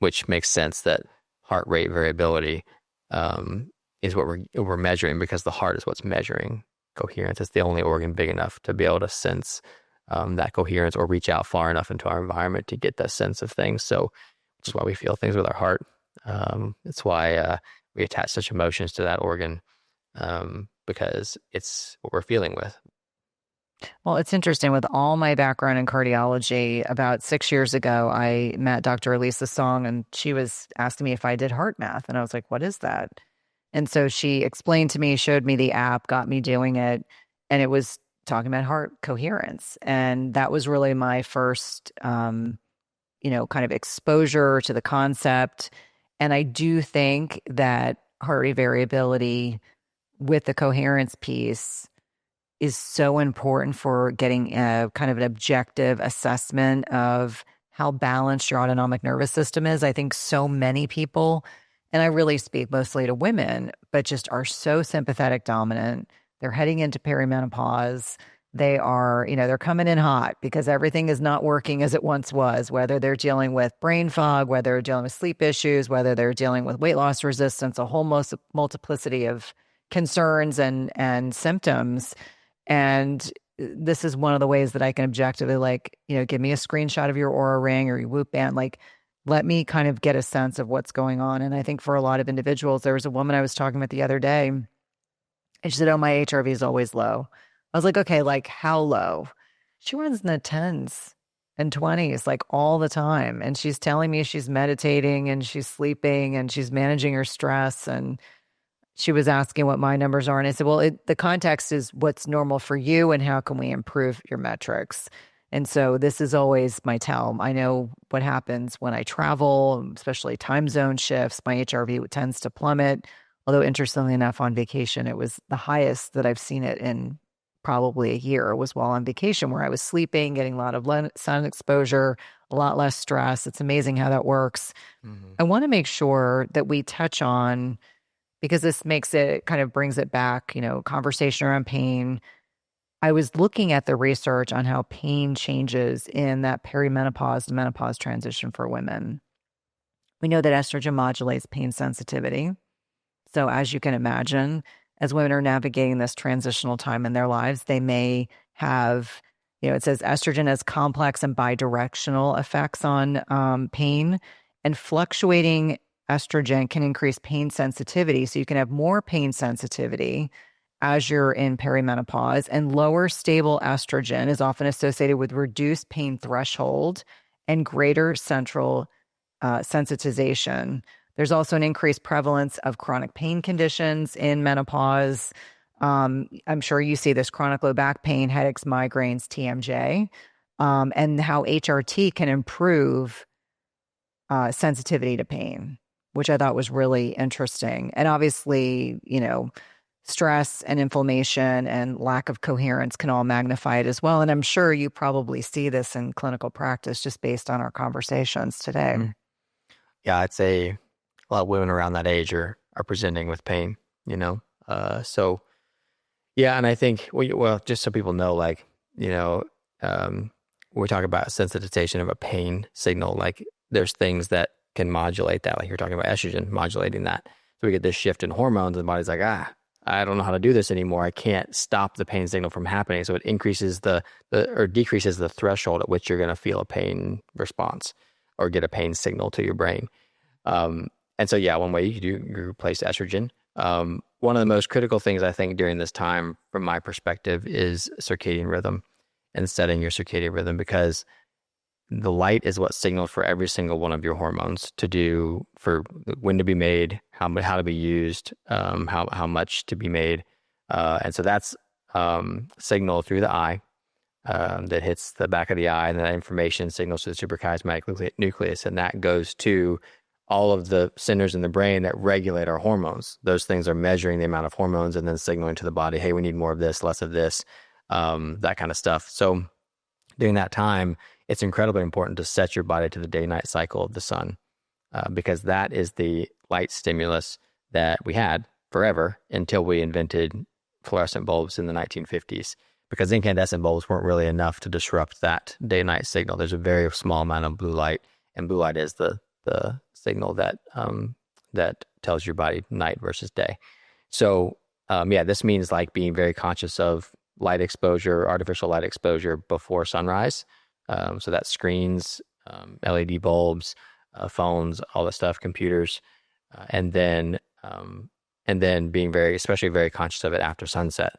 which makes sense that heart rate variability is what we're measuring, because the heart is what's measuring coherence. It's the only organ big enough to be able to sense that coherence or reach out far enough into our environment to get that sense of things. So, which is why we feel things with our heart. It's why we attach such emotions to that organ, because it's what we're feeling with. Well, it's interesting. With all my background in cardiology, about 6 years ago, I met Dr. Elisa Song, and she was asking me if I did heart math. And I was like, what is that? And so she explained to me, showed me the app, got me doing it. And it was talking about heart coherence. And that was really my first, kind of exposure to the concept. And I do think that heart rate variability with the coherence piece is so important for getting a kind of an objective assessment of how balanced your autonomic nervous system is. I think so many people, and I really speak mostly to women, but just are so sympathetic dominant. They're heading into perimenopause. They are, they're coming in hot because everything is not working as it once was, whether they're dealing with brain fog, whether they're dealing with sleep issues, whether they're dealing with weight loss resistance, a whole multiplicity of concerns and symptoms. And this is one of the ways that I can objectively, give me a screenshot of your Aura Ring or your Whoop band. Let me kind of get a sense of what's going on. And I think for a lot of individuals, there was a woman I was talking with the other day, and she said, "Oh, my HRV is always low." I was like, "Okay, how low?" She runs in the 10s and 20s, all the time. And she's telling me she's meditating and she's sleeping and she's managing her stress. And she was asking what my numbers are. And I said, well, the context is what's normal for you and how can we improve your metrics? And so this is always my tell. I know what happens when I travel, especially time zone shifts. My HRV tends to plummet. Although interestingly enough, on vacation, it was the highest that I've seen it in probably a year was while on vacation, where I was sleeping, getting a lot of sun exposure, a lot less stress. It's amazing how that works. Mm-hmm. I want to make sure that we touch on, because this kind of brings it back, conversation around pain. I was looking at the research on how pain changes in that perimenopause to menopause transition for women. We know that estrogen modulates pain sensitivity. So as you can imagine, as women are navigating this transitional time in their lives, they may have, it says estrogen has complex and bidirectional effects on pain, and fluctuating estrogen can increase pain sensitivity. So you can have more pain sensitivity as you're in perimenopause, and lower stable estrogen is often associated with reduced pain threshold and greater central sensitization. There's also an increased prevalence of chronic pain conditions in menopause. I'm sure you see this: chronic low back pain, headaches, migraines, TMJ, and how HRT can improve sensitivity to pain, which I thought was really interesting. And obviously, stress and inflammation and lack of coherence can all magnify it as well. And I'm sure you probably see this in clinical practice just based on our conversations today. Mm-hmm. Yeah, I'd say a lot of women around that age are presenting with pain, so yeah. And I think, well, just so people know, we talk about sensitization of a pain signal, there's things that can modulate that, like you're talking about estrogen modulating that. So we get this shift in hormones and the body's like, I don't know how to do this anymore. I can't stop the pain signal from happening. So it increases or decreases the threshold at which you're going to feel a pain response or get a pain signal to your brain. And so, yeah, one way you replace estrogen. One of the most critical things I think during this time, from my perspective, is circadian rhythm and setting your circadian rhythm, because the light is what signals for every single one of your hormones to do, for when to be made, how to be used, how much to be made. And so that's signal through the eye that hits the back of the eye, and that information signals to the suprachiasmatic nucleus, and that goes to all of the centers in the brain that regulate our hormones. Those things are measuring the amount of hormones and then signaling to the body, hey, we need more of this, less of this, that kind of stuff. So during that time, it's incredibly important to set your body to the day-night cycle of the sun, because that is the light stimulus that we had forever until we invented fluorescent bulbs in the 1950s, because incandescent bulbs weren't really enough to disrupt that day-night signal. There's a very small amount of blue light, and blue light is the signal that tells your body night versus day. So this means being very conscious of light exposure, artificial light exposure before sunrise. So that's screens, LED bulbs, phones, all that stuff, computers, and then being especially very conscious of it after sunset.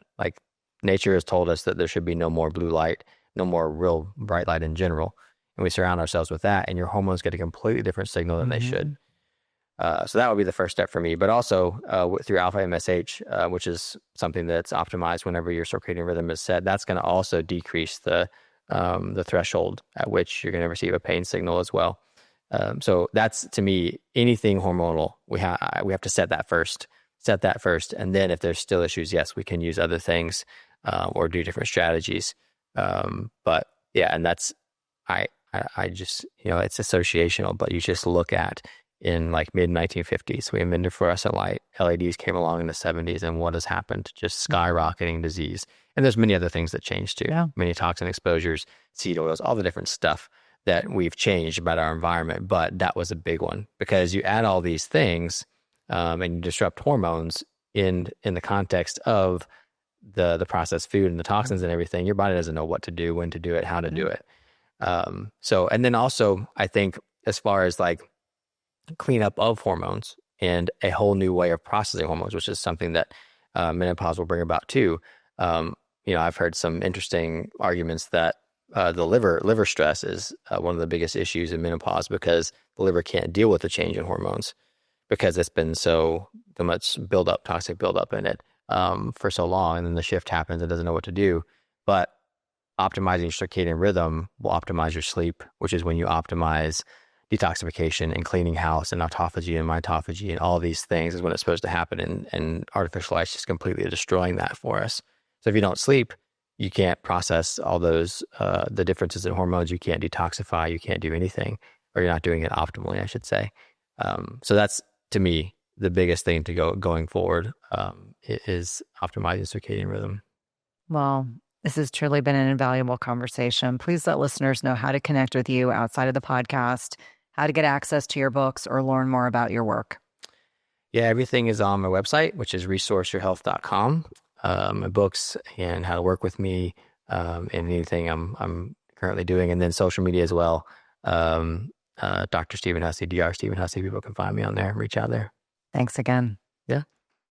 Nature has told us that there should be no more blue light, no more real bright light in general. And we surround ourselves with that, and your hormones get a completely different signal than they should. So that would be the first step for me. But also through alpha MSH, which is something that's optimized whenever your circadian rhythm is set, that's going to also decrease the threshold at which you're going to receive a pain signal as well. So that's, to me, anything hormonal, we have to set that first. And then if there's still issues, yes, we can use other things or do different strategies. But yeah, and that's, I just, it's associational, but you just look at in like mid 1950s, we invented fluorescent light. LEDs came along in the 70s, and what has happened? Just skyrocketing disease. And there's many other things that changed too. Yeah. Many toxin exposures, seed oils, all the different stuff that we've changed about our environment. But that was a big one, because you add all these things and you disrupt hormones in the context of the processed food and the toxins and everything. Your body doesn't know what to do, when to do it, how to do it. And then also, I think as far as like cleanup of hormones and a whole new way of processing hormones, which is something that menopause will bring about too. I've heard some interesting arguments that the liver stress is one of the biggest issues in menopause, because the liver can't deal with the change in hormones, because it's been so much toxic buildup in it for so long, and then the shift happens and doesn't know what to do. But optimizing circadian rhythm will optimize your sleep, which is when you optimize detoxification and cleaning house and autophagy and mitophagy and all these things is when it's supposed to happen. And artificial light's just completely destroying that for us. So if you don't sleep, you can't process all those, the differences in hormones. You can't detoxify. You can't do anything, or you're not doing it optimally, I should say. So that's, to me, the biggest thing to going forward is optimizing circadian rhythm. Well, this has truly been an invaluable conversation. Please let listeners know how to connect with you outside of the podcast, how to get access to your books, or learn more about your work. Yeah, everything is on my website, which is resourceyourhealth.com. My books and how to work with me, and anything I'm currently doing, and then social media as well. Dr. Stephen Hussey, Dr. Stephen Hussey. People can find me on there. Reach out there. Thanks again. Yeah.